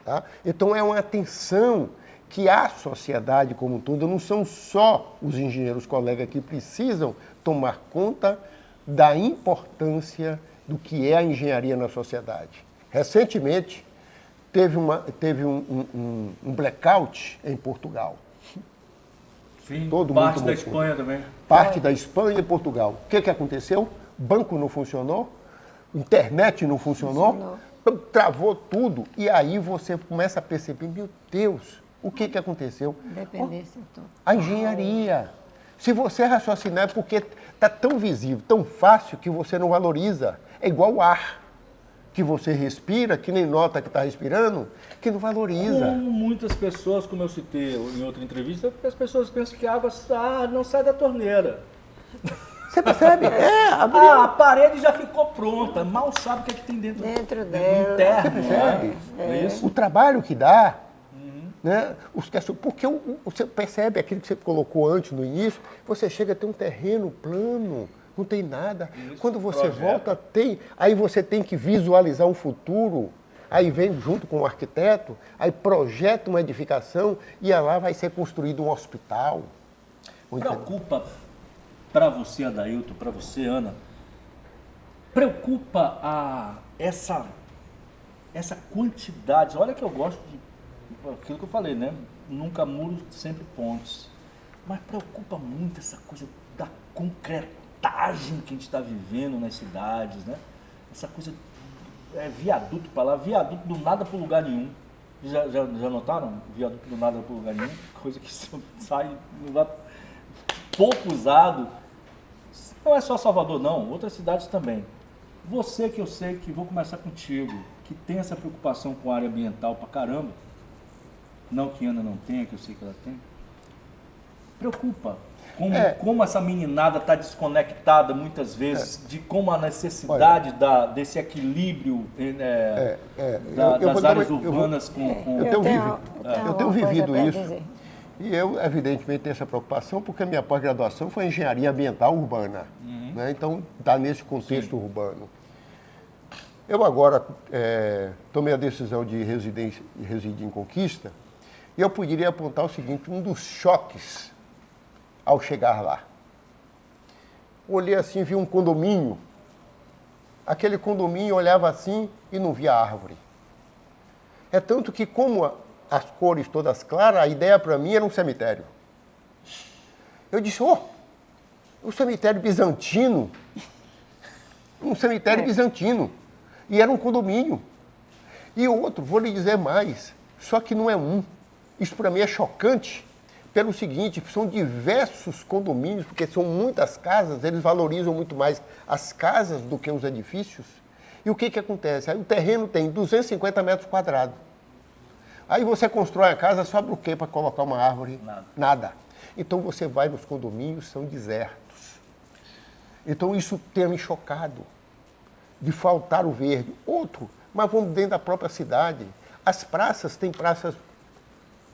Tá? Então é uma atenção que a sociedade como um todo, não são só os engenheiros colegas que precisam tomar conta da importância do que é a engenharia na sociedade. Recentemente, teve um blackout em Portugal. Sim, Todo parte mundo da Espanha também. Parte da Espanha e Portugal. O que aconteceu? Banco não funcionou, internet não funcionou, travou tudo. E aí você começa a perceber, meu Deus, o que aconteceu? Dependência. A engenharia. Se você raciocinar é porque está tão visível, tão fácil, que você não valoriza. É igual o ar, que você respira, que nem nota que está respirando, que não valoriza. Como muitas pessoas, como eu citei em outra entrevista, as pessoas pensam que a água não sai da torneira. Você percebe? A parede já ficou pronta, mal sabe o que, é que tem dentro dela. interno. Você percebe? É isso? O trabalho que dá, né? Porque você percebe aquilo que você colocou antes, no início, você chega a ter um terreno plano, não tem nada. Isso, quando você projeto. volta, aí você tem que visualizar um futuro, aí vem junto com o arquiteto, aí projeta uma edificação e lá vai ser construído um hospital. Preocupa para você, Adailton, para você, Ana, preocupa essa quantidade, olha que eu gosto de aquilo que eu falei, né? Nunca muros, sempre pontes. Mas preocupa muito essa coisa da montagem que a gente está vivendo nas cidades, né? Essa coisa, viaduto para lá, viaduto do nada para lugar nenhum. Já notaram? Viaduto do nada para lugar nenhum? Coisa que sai em lugar pouco usado. Não é só Salvador, não. Outras cidades também. Você, que eu sei que, vou começar contigo, que tem essa preocupação com a área ambiental pra caramba, não que Ana não tenha, que eu sei que ela tem, preocupa. Como essa meninada está desconectada muitas vezes de como a necessidade desse equilíbrio das áreas urbanas com... Eu tenho vivido isso. E eu, evidentemente, tenho essa preocupação porque a minha pós-graduação foi em engenharia ambiental urbana. Né? Então, está nesse contexto urbano. Eu agora tomei a decisão de residir em Conquista e eu poderia apontar o seguinte, um dos choques ao chegar lá. Olhei assim, vi um condomínio. Aquele condomínio olhava assim e não via árvore. É tanto que, como as cores todas claras, a ideia para mim era um cemitério. Eu disse, o cemitério bizantino. Um cemitério bizantino. E era um condomínio. E outro, vou lhe dizer mais, só que não é um. Isso para mim é chocante, pelo seguinte, são diversos condomínios, porque são muitas casas, eles valorizam muito mais as casas do que os edifícios. E o que acontece? Aí o terreno tem 250 metros quadrados. Aí você constrói a casa, sobra o quê para colocar uma árvore? Nada. Então você vai nos condomínios, são desertos. Então isso tem me chocado, de faltar o verde. Outro, mas vamos dentro da própria cidade. As praças, tem praças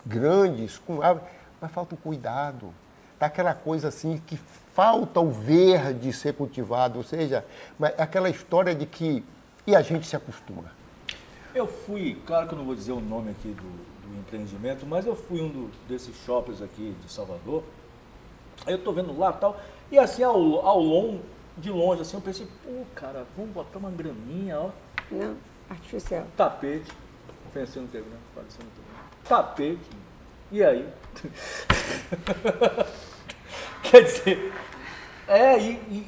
grandes, com árvore, mas falta o cuidado. Está aquela coisa assim que falta o verde ser cultivado, ou seja, aquela história de que... E a gente se acostuma. Eu fui, claro que eu não vou dizer o nome aqui do empreendimento, mas eu fui desses shoppings aqui de Salvador. Aí eu tô vendo lá e tal, e assim, de longe, assim, eu pensei, cara, vamos botar uma graminha, ó. Não, artificial. Tapete. Pensei no TV, né? Parecendo no TV. Tapete. E aí? Quer dizer,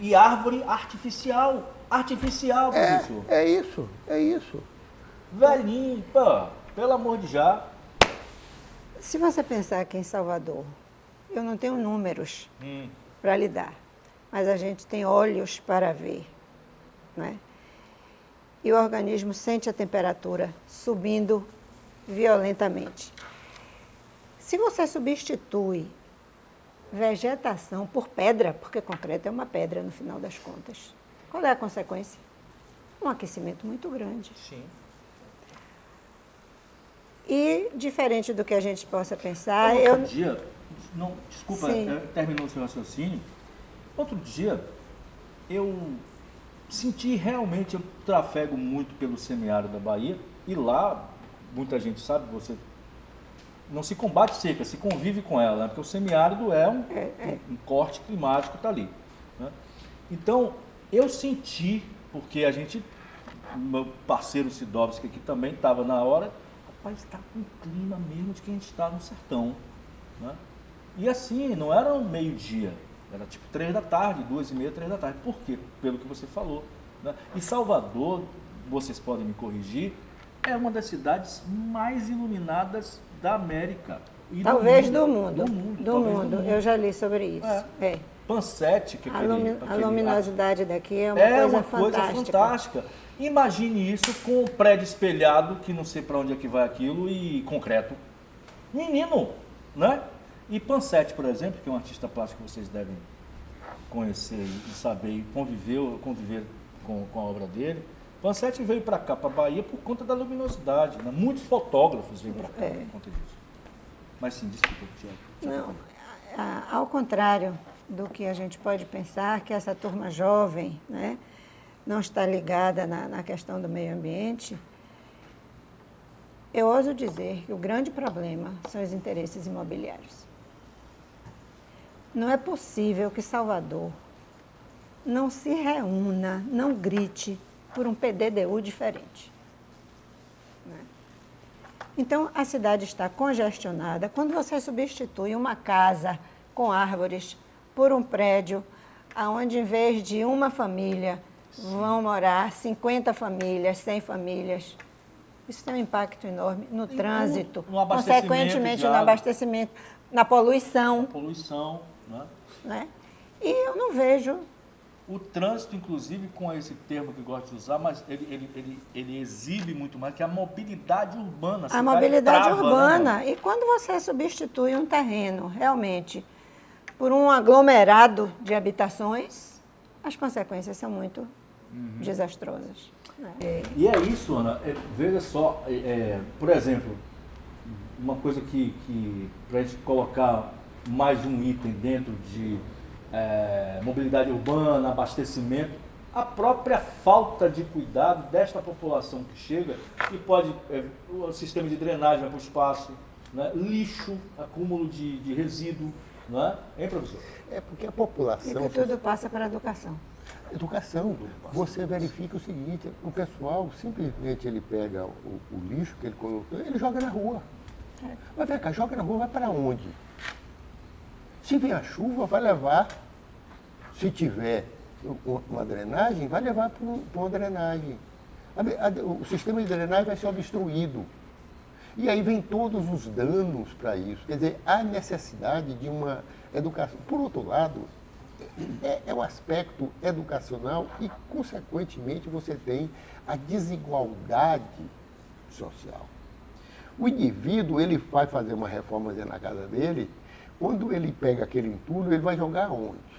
e árvore artificial. Artificial, professor. É isso. Velhinho, pô, pelo amor de já. Se você pensar aqui em Salvador, eu não tenho números para lhe dar, mas a gente tem olhos para ver, né? E o organismo sente a temperatura subindo violentamente. Se você substitui vegetação por pedra, porque concreto é uma pedra no final das contas, qual é a consequência? Um aquecimento muito grande. Sim. E, diferente do que a gente possa pensar... Desculpa, terminou o seu raciocínio. Outro dia, eu senti realmente, eu trafego muito pelo semiárido da Bahia, e lá, muita gente sabe, você não se combate seca, se convive com ela, né? Porque o semiárido é um corte climático que está ali, né? Então, eu senti, porque meu parceiro Sidovski aqui também estava na hora, rapaz, está com um clima mesmo de que a gente está no sertão, né? E assim, não era um meio-dia, era tipo 3 da tarde, 2h30, 3 da tarde. Por quê? Pelo que você falou, né? E Salvador, vocês podem me corrigir, é uma das cidades mais iluminadas da América. E talvez do mundo. Do mundo. Eu já li sobre isso. Pansete, a luminosidade daqui é uma coisa fantástica. Imagine isso com o prédio espelhado, que não sei para onde é que vai aquilo, e concreto. Menino, né? E Pansete, por exemplo, que é um artista plástico que vocês devem conhecer e saber, e conviver com a obra dele. Pansete veio para cá, para a Bahia, por conta da luminosidade, né? Muitos fotógrafos vêm para cá por conta disso. Mas sim, desculpa, Tiago. Não, ao contrário do que a gente pode pensar, que essa turma jovem, né, não está ligada na questão do meio ambiente, eu ouso dizer que o grande problema são os interesses imobiliários. Não é possível que Salvador não se reúna, não grite por um PDDU diferente, né? Então, a cidade está congestionada. Quando você substitui uma casa com árvores por um prédio onde em vez de uma família vão morar 50 famílias, 100 famílias. Isso tem um impacto enorme no trânsito, no abastecimento consequentemente de no água. abastecimento, na poluição, Poluição, né? né? E eu não vejo. O trânsito, inclusive, com esse termo que eu gosto de usar, mas ele exibe muito mais que a mobilidade urbana. A mobilidade trava, urbana. Né? E quando você substitui um terreno realmente por um aglomerado de habitações, as consequências são muito desastrosas. Né? E é isso, Ana. Veja só, por exemplo, uma coisa que para a gente colocar mais um item dentro de mobilidade urbana, abastecimento, a própria falta de cuidado desta população que chega, que pode, o sistema de drenagem vai para o espaço, né? Lixo, acúmulo de resíduo, não é? Hein, professor? É porque a população... E que tudo passa para a educação. Educação, você verifica o seguinte, o pessoal simplesmente ele pega o lixo que ele colocou, ele joga na rua. Mas vem cá, joga na rua, vai para onde? Se vier a chuva, vai levar, se tiver uma drenagem, vai levar para uma drenagem. O sistema de drenagem vai ser obstruído. E aí vem todos os danos para isso. Quer dizer, há necessidade de uma educação. Por outro lado, é o aspecto educacional e, consequentemente, você tem a desigualdade social. O indivíduo, ele vai fazer uma reforma na casa dele, quando ele pega aquele entulho, ele vai jogar onde?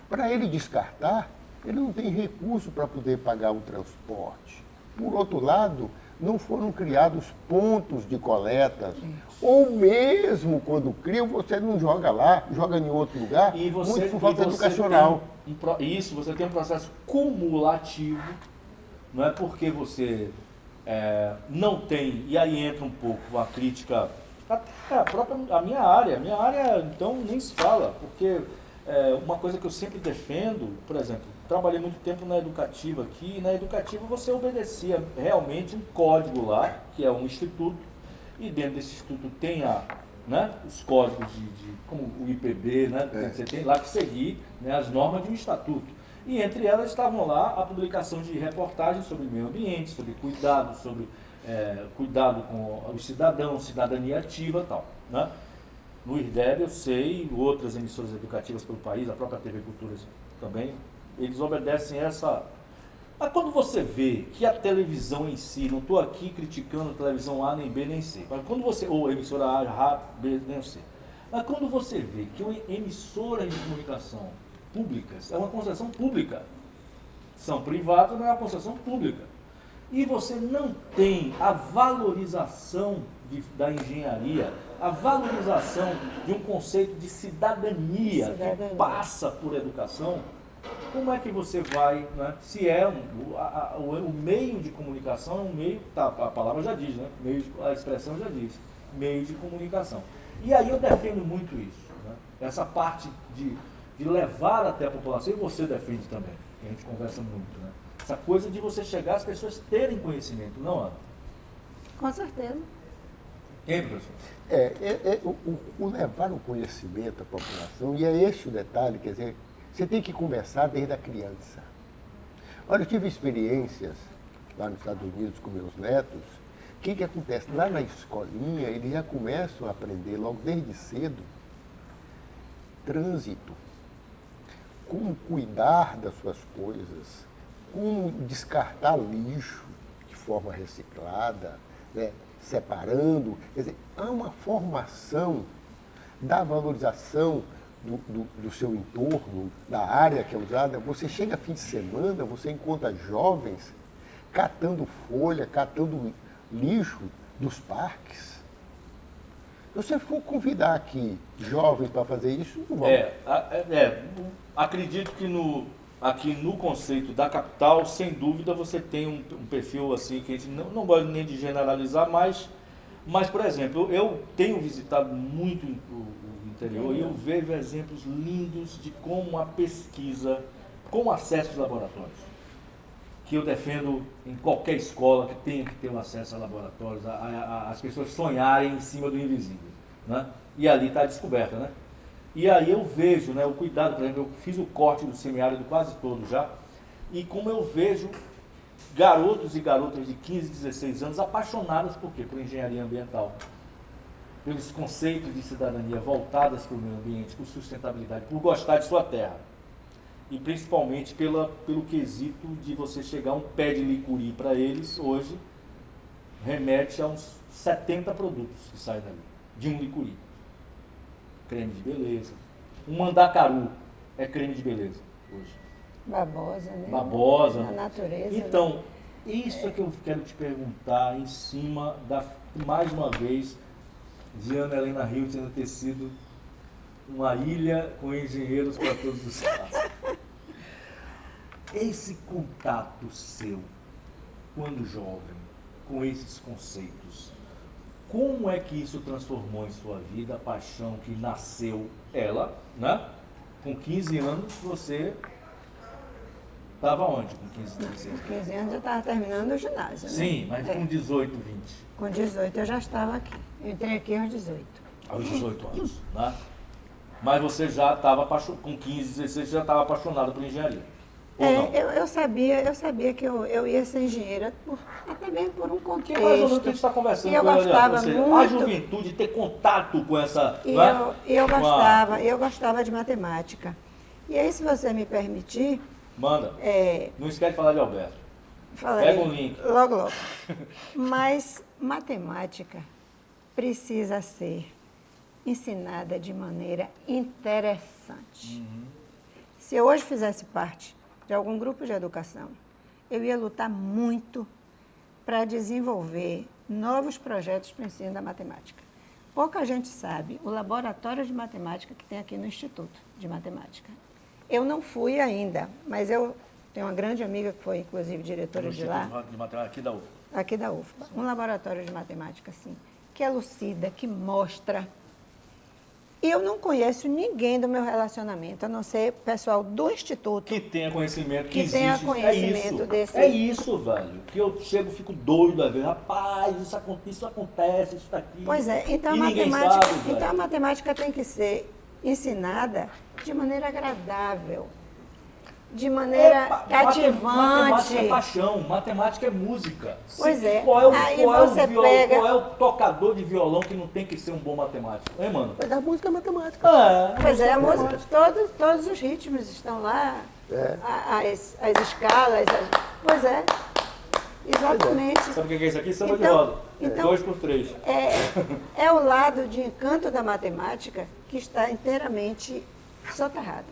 Para ele descartar, ele não tem recurso para poder pagar o transporte. Por outro lado, não foram criados pontos de coleta, ou mesmo quando criam, você não joga lá, joga em outro lugar, muito por falta educacional. Você tem um processo cumulativo, não é porque você não tem, e aí entra um pouco a crítica, até a minha área, então nem se fala, porque uma coisa que eu sempre defendo, por exemplo, trabalhei muito tempo na educativa aqui, e na educativa você obedecia realmente um código lá, que é um instituto, e dentro desse instituto tem os códigos como o IPB, né? Você tem lá que seguir, né, as normas de um estatuto. E entre elas estavam lá a publicação de reportagens sobre meio ambiente, sobre cuidado, cuidado com os cidadãos, cidadania ativa e tal, né? No IRDEB eu sei, outras emissoras educativas pelo país, a própria TV Cultura também, eles obedecem essa... Mas quando você vê que a televisão em si, não estou aqui criticando a televisão A, nem B, nem C, mas quando você, ou a emissora A, B, nem C, mas quando você vê que uma emissora de comunicação públicas é uma concessão pública, são privadas, mas é uma concessão pública, e você não tem a valorização da engenharia, a valorização de um conceito de cidadania que passa por educação, como é que você vai, né? Se o meio de comunicação é um meio, a palavra já diz, né? A expressão já diz, meio de comunicação. E aí eu defendo muito isso, né? Essa parte de levar até a população, e você defende também, que a gente conversa muito, né? Essa coisa de você chegar às pessoas terem conhecimento, não, Ana? Com certeza. Quem, professor? O levar o conhecimento à população, e é esse o detalhe, quer dizer, você tem que começar desde a criança. Olha, eu tive experiências lá nos Estados Unidos com meus netos. O que acontece? Lá na escolinha, eles já começam a aprender logo desde cedo trânsito, como cuidar das suas coisas, como descartar lixo de forma reciclada, né? Separando. Quer dizer, há uma formação da valorização do seu entorno, da área que é usada. Você chega fim de semana, você encontra jovens catando folha, catando lixo dos parques. Se você for convidar aqui jovens para fazer isso, não vão. Acredito que aqui no conceito da capital, sem dúvida, você tem um perfil assim, que a gente não gosta nem de generalizar, mas, por exemplo, eu tenho visitado muito o interior e eu vejo exemplos lindos de como a pesquisa, com acesso aos laboratórios, que eu defendo em qualquer escola que tenha que ter um acesso a laboratórios, as pessoas sonharem em cima do invisível, né? E ali está a descoberta, né? E aí eu vejo, né, o cuidado, por exemplo, eu fiz o corte do semiárido quase todo já, e como eu vejo garotos e garotas de 15, 16 anos apaixonados por quê? Por engenharia ambiental. Pelos conceitos de cidadania voltadas para o meio ambiente, por sustentabilidade, por gostar de sua terra. E principalmente pelo quesito de você chegar um pé de licuri para eles, hoje, remete a uns 70 produtos que saem dali, de um licuri. Creme de beleza. Um mandacaru é creme de beleza hoje. Babosa, né? Babosa. Na natureza. Então, isso é que eu quero te perguntar em cima da, mais uma vez, de Ana Helena Rio tendo ter sido uma ilha com engenheiros para todos os lados. Esse contato seu, quando jovem, com esses conceitos, como é que isso transformou em sua vida a paixão que nasceu ela, né? Com 15 anos você estava onde com 15, 16 anos? Com 15 anos eu estava terminando o ginásio, né? Sim, mas com 18, 20. Com 18 eu já estava aqui. Eu entrei aqui aos 18. Aos 18 anos, né? Mas você já estava com 15, 16, já estava apaixonado por engenharia? Ou não? Eu sabia que eu ia ser engenheira, até mesmo por um contexto. Que mais ou menos que a gente está conversando E eu com ele, gostava você, muito. a juventude ter contato com essa... E né? eu gostava de matemática. E aí, se você me permitir... Manda. Não esquece de falar de Alberto. Falarei Pega um link. logo, logo. Mas matemática precisa ser ensinada de maneira interessante. Se eu hoje fizesse parte de algum grupo de educação, eu ia lutar muito para desenvolver novos projetos para o ensino da matemática. Pouca gente sabe o laboratório de matemática que tem aqui no Instituto de Matemática. Eu não fui ainda, mas eu tenho uma grande amiga que foi, inclusive, diretora de lá. De matemática aqui da UFBA. Aqui da UFBA. Um laboratório de matemática, assim, que elucida, que mostra. E eu não conheço ninguém do meu relacionamento, a não ser pessoal do Instituto. Que tenha conhecimento, Que existe. tenha conhecimento desse... É isso, velho. Que eu chego, fico doido a ver. Rapaz, isso acontece, isso daqui. Pois é, então a matemática tem que ser ensinada de maneira agradável, de maneira cativante. Matemática é paixão, matemática é música. Pois é. Qual Aí é o você violão, pega... qual é o tocador de violão que não tem que ser um bom matemático? Hein, mano? Mas a música é matemática. Pois é, a música, todos os ritmos estão lá, as escalas, pois é, exatamente. Sabe o que é isso aqui? Samba de Então- roda. então- 2x3. É o lado de encanto da matemática que está inteiramente soterrado.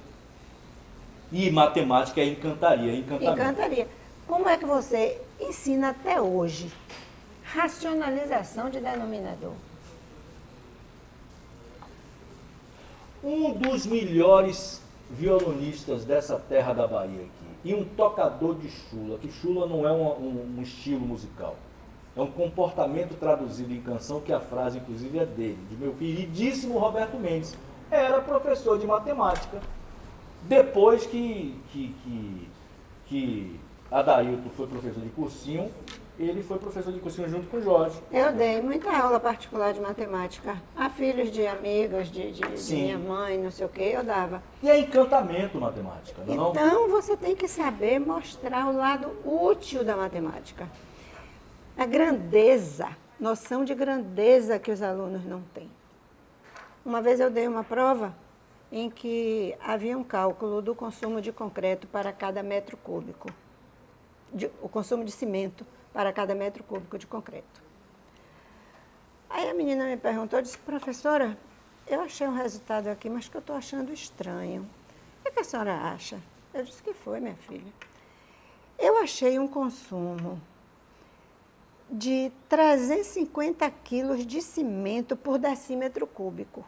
E matemática é encantaria, encantamento. Encantaria. Como é que você ensina até hoje racionalização de denominador? Um dos melhores violonistas dessa terra da Bahia aqui, e um tocador de chula, que chula não é um estilo musical, é um comportamento traduzido em canção, que a frase inclusive é dele, de meu queridíssimo Roberto Mendes, era professor de matemática. Depois que Adailton foi professor de cursinho, ele foi professor de cursinho junto com o Jorge. Eu dei muita aula particular de matemática a filhos de amigas, de Sim. minha mãe, não sei o quê, eu dava. E é encantamento matemática, não é não? Então, você tem que saber mostrar o lado útil da matemática. A grandeza, noção de grandeza que os alunos não têm. Uma vez eu dei uma prova em que havia um cálculo do consumo de concreto para cada metro cúbico, o consumo de cimento para cada metro cúbico de concreto. Aí a menina me perguntou, disse, professora, eu achei um resultado aqui, mas que eu estou achando estranho. O que a senhora acha? Eu disse, que foi, minha filha? Eu achei um consumo de 350 quilos de cimento por decímetro cúbico.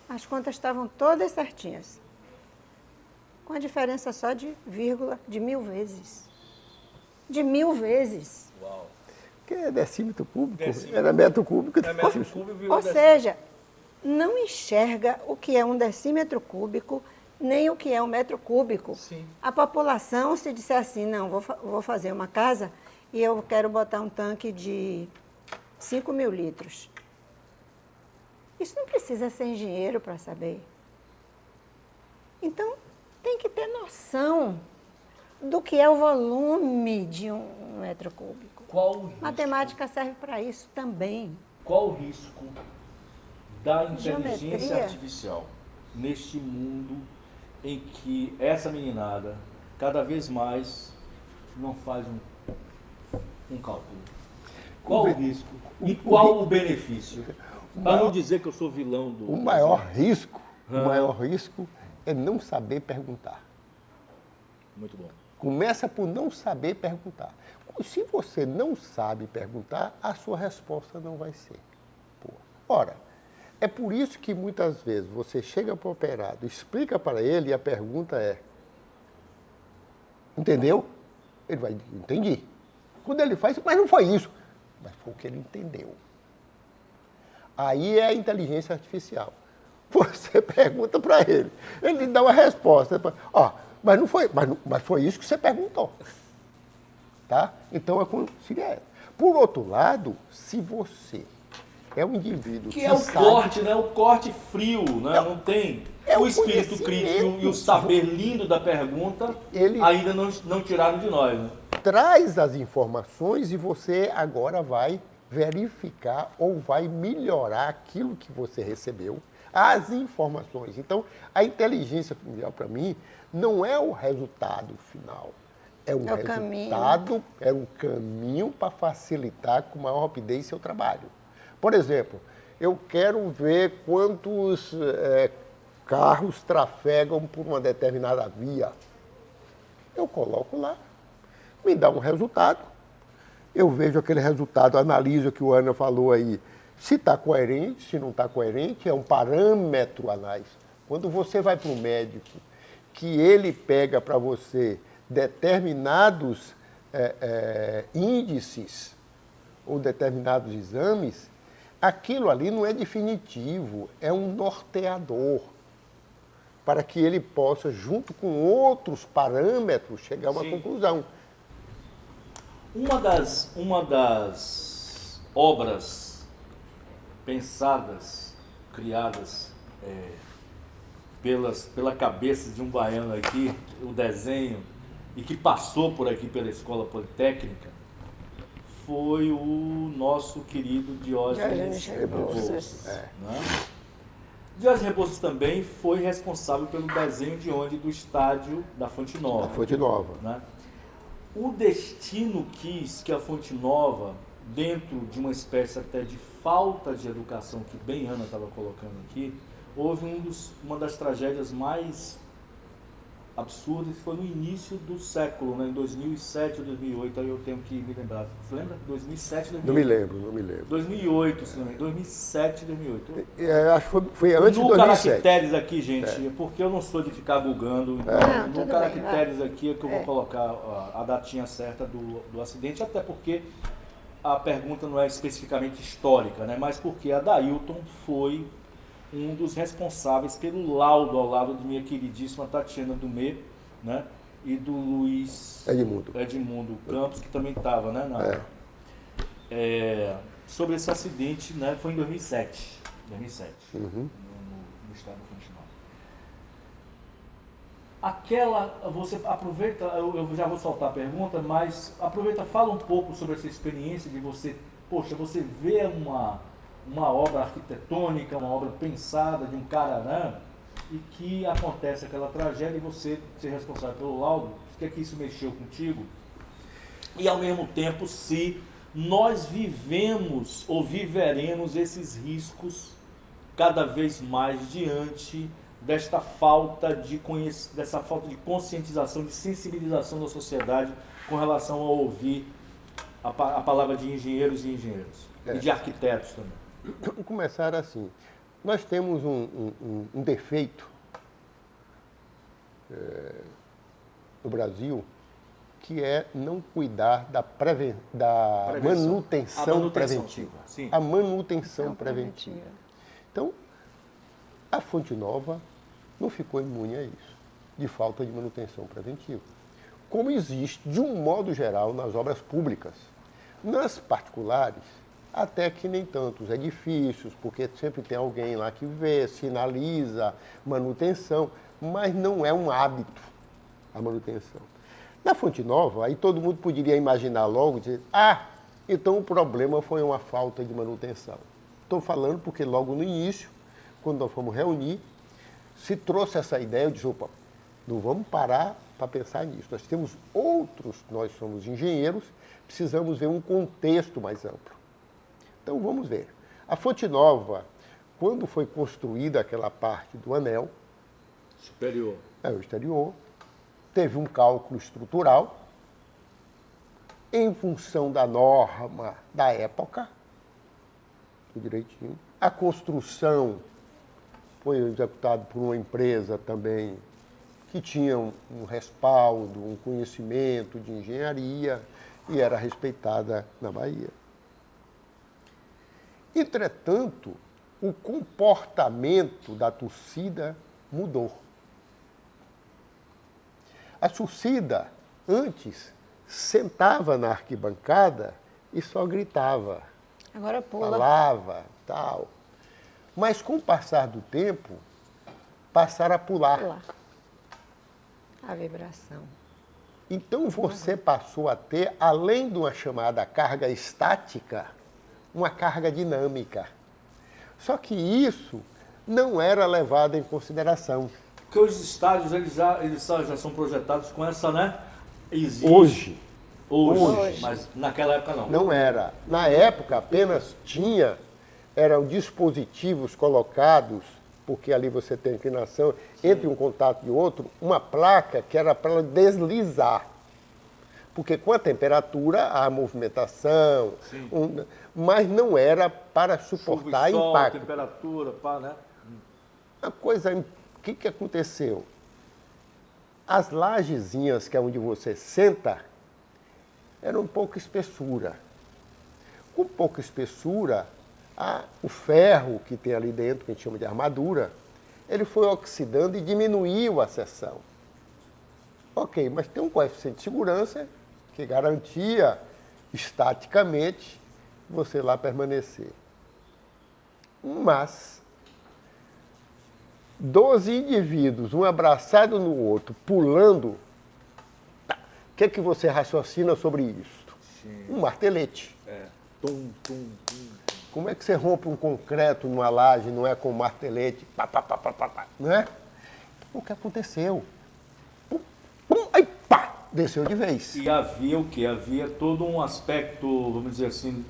As contas estavam todas certinhas, com a diferença só de vírgula, de 1000 vezes. De 1000 vezes. Uau. Que é decímetro cúbico? Era metro cúbico. É metro cúbico, virou Ou seja, não enxerga o que é um decímetro cúbico, nem o que é um metro cúbico. Sim. A população, se disser assim, não, vou fazer uma casa e eu quero botar um tanque de 5.000 litros. Isso não precisa ser engenheiro para saber. Então, tem que ter noção do que é o volume de um metro cúbico. Qual o risco? Matemática serve para isso também. Qual o risco da inteligência Geometria. artificial neste mundo em que essa meninada cada vez mais não faz um cálculo? Qual o risco e qual o benefício? Para não dizer que eu sou vilão do... O maior risco é não saber perguntar. Muito bom. Começa por não saber perguntar. Se você não sabe perguntar, a sua resposta não vai ser boa. Ora, é por isso que muitas vezes você chega para o operado, explica para ele e a pergunta é: entendeu? Ele vai, entendi. Quando ele faz, mas não foi isso. Mas foi o que ele entendeu. Aí é a inteligência artificial. Você pergunta para ele, ele dá uma resposta. Ó, mas não foi, mas foi isso que você perguntou. Tá? Então, é. Por outro lado, se você é um indivíduo que é o sabe, corte, né? O corte frio, né? Não tem o espírito crítico e o saber lindo da pergunta ainda não tiraram de nós, né? Traz as informações e você agora vai verificar ou vai melhorar aquilo que você recebeu, as informações. Então, a inteligência artificial, para mim, não é o resultado final. É um resultado, é um caminho para facilitar com maior rapidez seu trabalho. Por exemplo, eu quero ver quantos carros trafegam por uma determinada via. Eu coloco lá, me dá um resultado, eu vejo aquele resultado, analiso o que o Ana falou aí, se está coerente, se não está coerente, é um parâmetro a mais. Quando você vai para o médico, que ele pega para você determinados índices ou determinados exames, aquilo ali não é definitivo, é um norteador, para que ele possa, junto com outros parâmetros, chegar a uma conclusão. Uma das obras pensadas, criadas pela cabeça de um baiano aqui, o desenho, e que passou por aqui pela Escola Politécnica, foi o nosso querido Diógenes Rebouças. Né? Diógenes Rebouças também foi responsável pelo desenho de onde? Do estádio da Fonte Nova. Da Fonte Nova. Né? O destino quis que a Fonte Nova, dentro de uma espécie até de falta de educação, que bem Ana estava colocando aqui, houve uma das tragédias mais absurdas, que foi no início do século, né? Em 2007 ou 2008, aí eu tenho que me lembrar. Você lembra? 2007 ou 2008? Não me lembro. 2008, se não me engano. 2007 ou 2008. Acho que foi antes de 2007. No caracteres aqui, gente, porque eu não sou de ficar googando. No caracteres aqui é que eu vou colocar a datinha certa do acidente, até porque a pergunta não é especificamente histórica, né? Mas porque a Dailton foi um dos responsáveis pelo laudo ao lado de minha queridíssima Tatiana Dumé, né? E do Luiz Edmundo Campos, que também estava, né? Sobre esse acidente, né? Foi em 2007. No estado do Fonte Nova. Você aproveita, eu já vou soltar a pergunta, mas aproveita, fala um pouco sobre essa experiência de você, você vê uma obra arquitetônica, uma obra pensada de um cara, né? E que acontece aquela tragédia e você ser responsável pelo laudo, o que é que isso mexeu contigo? E ao mesmo tempo, se nós vivemos ou viveremos esses riscos cada vez mais diante dessa falta de conscientização, de sensibilização da sociedade com relação a ouvir a palavra de engenheiros e engenheiras, e de arquitetos também. Vamos começar assim. Nós temos um defeito no Brasil, que é não cuidar da manutenção preventiva. Sim. A manutenção preventiva. Então, a Fonte Nova não ficou imune a isso, de falta de manutenção preventiva. Como existe, de um modo geral, nas obras públicas. Nas particulares, Até que nem tanto os edifícios, porque sempre tem alguém lá que vê, sinaliza, manutenção, mas não é um hábito a manutenção. Na Fonte Nova, aí todo mundo poderia imaginar logo, dizer, então o problema foi uma falta de manutenção. Estou falando porque logo no início, quando nós fomos reunir, se trouxe essa ideia, eu disse, opa, não vamos parar para pensar nisso. Nós temos outros, nós somos engenheiros, precisamos ver um contexto mais amplo. Então vamos ver. A Fonte Nova, quando foi construída aquela parte do anel, Superior. o exterior, teve um cálculo estrutural, em função da norma da época, tudo direitinho. A construção foi executada por uma empresa também que tinha um respaldo, um conhecimento de engenharia e era respeitada na Bahia. Entretanto, o comportamento da torcida mudou. A torcida, antes, sentava na arquibancada e só gritava. Agora pula. Falava, tal. Mas com o passar do tempo, passaram a pular. Pular. A vibração. Então você passou a ter, além de uma chamada carga estática, uma carga dinâmica. Só que isso não era levado em consideração. Porque os estádios, eles já são projetados com essa, né? Hoje. Hoje. Mas naquela época não. Não era. Na época apenas eram dispositivos colocados, porque ali você tem inclinação, entre um contato e outro, uma placa que era para deslizar. Porque com a temperatura, há movimentação, mas não era para suportar Chuva e sol, impacto. temperatura, né? A coisa, o que aconteceu? As lajezinhas, que é onde você senta, eram pouca espessura. Com pouca espessura, o ferro que tem ali dentro, que a gente chama de armadura, ele foi oxidando e diminuiu a seção. Ok, mas tem um coeficiente de segurança que garantia estaticamente você lá permanecer. Mas 12 indivíduos, um abraçado no outro, pulando, o que você raciocina sobre isso? Um martelete. Tum, tum, tum. Como é que você rompe um concreto numa laje, não é com um martelete, pá, não é? O que aconteceu? Pum, pum, aí pá, desceu de vez. E havia o quê? Havia todo um aspecto, vamos dizer assim,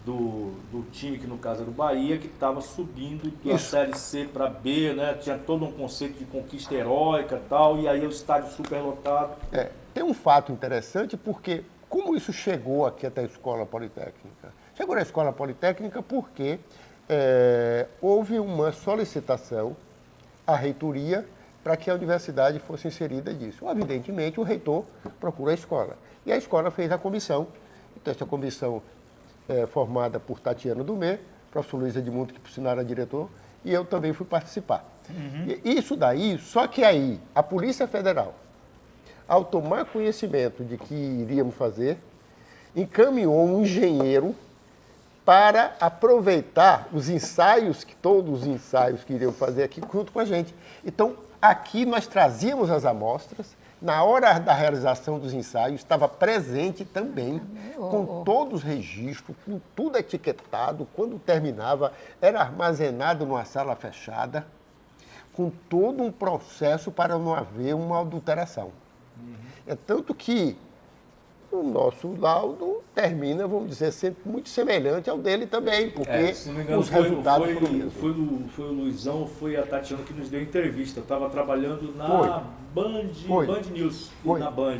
do time, que no caso era o Bahia, que estava subindo da Série C para B, né? Tinha todo um conceito de conquista heróica e tal, e aí o estádio superlotado. Tem um fato interessante, porque como isso chegou aqui até a Escola Politécnica? Chegou na Escola Politécnica porque houve uma solicitação à reitoria para que a universidade fosse inserida nisso. Evidentemente, o reitor procura a escola. E a escola fez a comissão. Então, essa comissão formada por Tatiana Dumé, professor Luiz Edmundo, que por sinal era diretor, e eu também fui participar. E isso daí, só que aí, a Polícia Federal, ao tomar conhecimento de que iríamos fazer, encaminhou um engenheiro para aproveitar os ensaios, todos os ensaios que iriam fazer aqui junto com a gente. Então, aqui nós trazíamos as amostras, na hora da realização dos ensaios, estava presente também, com todos os registros, com tudo etiquetado, quando terminava, era armazenado numa sala fechada, com todo um processo para não haver uma adulteração. É tanto que o nosso laudo termina, vamos dizer, sempre muito semelhante ao dele também, porque se não me engano, os resultados foram mesmos. Foi o Luizão, foi a Tatiana que nos deu entrevista. Eu estava trabalhando na Band News, na Band.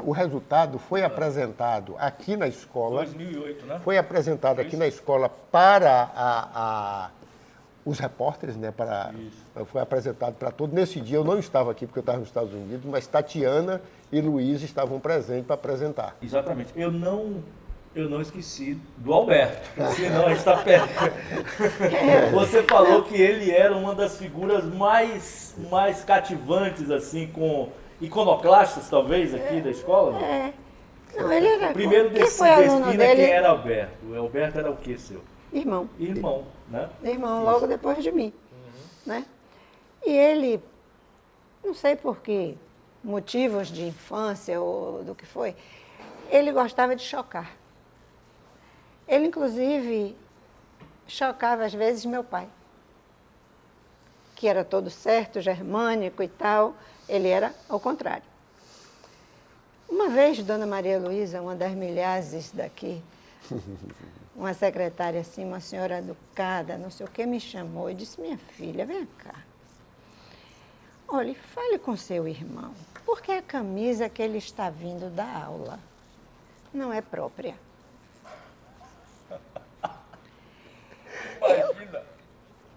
O resultado foi apresentado aqui na escola. 2008, né? Foi apresentado aqui na escola para os repórteres, né? Foi apresentado para todos. Nesse dia eu não estava aqui porque eu estava nos Estados Unidos, mas Tatiana e Luiz estavam presentes para apresentar. Exatamente. Eu não esqueci do Alberto, senão a gente está perto. Você falou que ele era uma das figuras mais cativantes, assim, com iconoclastas, talvez, aqui da escola? Não, ele era... Primeiro Quem foi aluno defina dele? quem era Alberto. O Alberto era o quê, seu? Irmão. Irmão, né? Irmão, logo depois de mim. Né? E ele, não sei por que motivos de infância ou do que foi, ele gostava de chocar. Ele, inclusive, chocava às vezes meu pai, que era todo certo, germânico e tal, ele era ao contrário. Uma vez, Dona Maria Luísa, uma das milhares daqui, uma secretária assim, uma senhora educada, não sei o que, me chamou e disse, minha filha, vem cá. Olhe, fale com seu irmão, porque a camisa que ele está vindo da aula não é própria.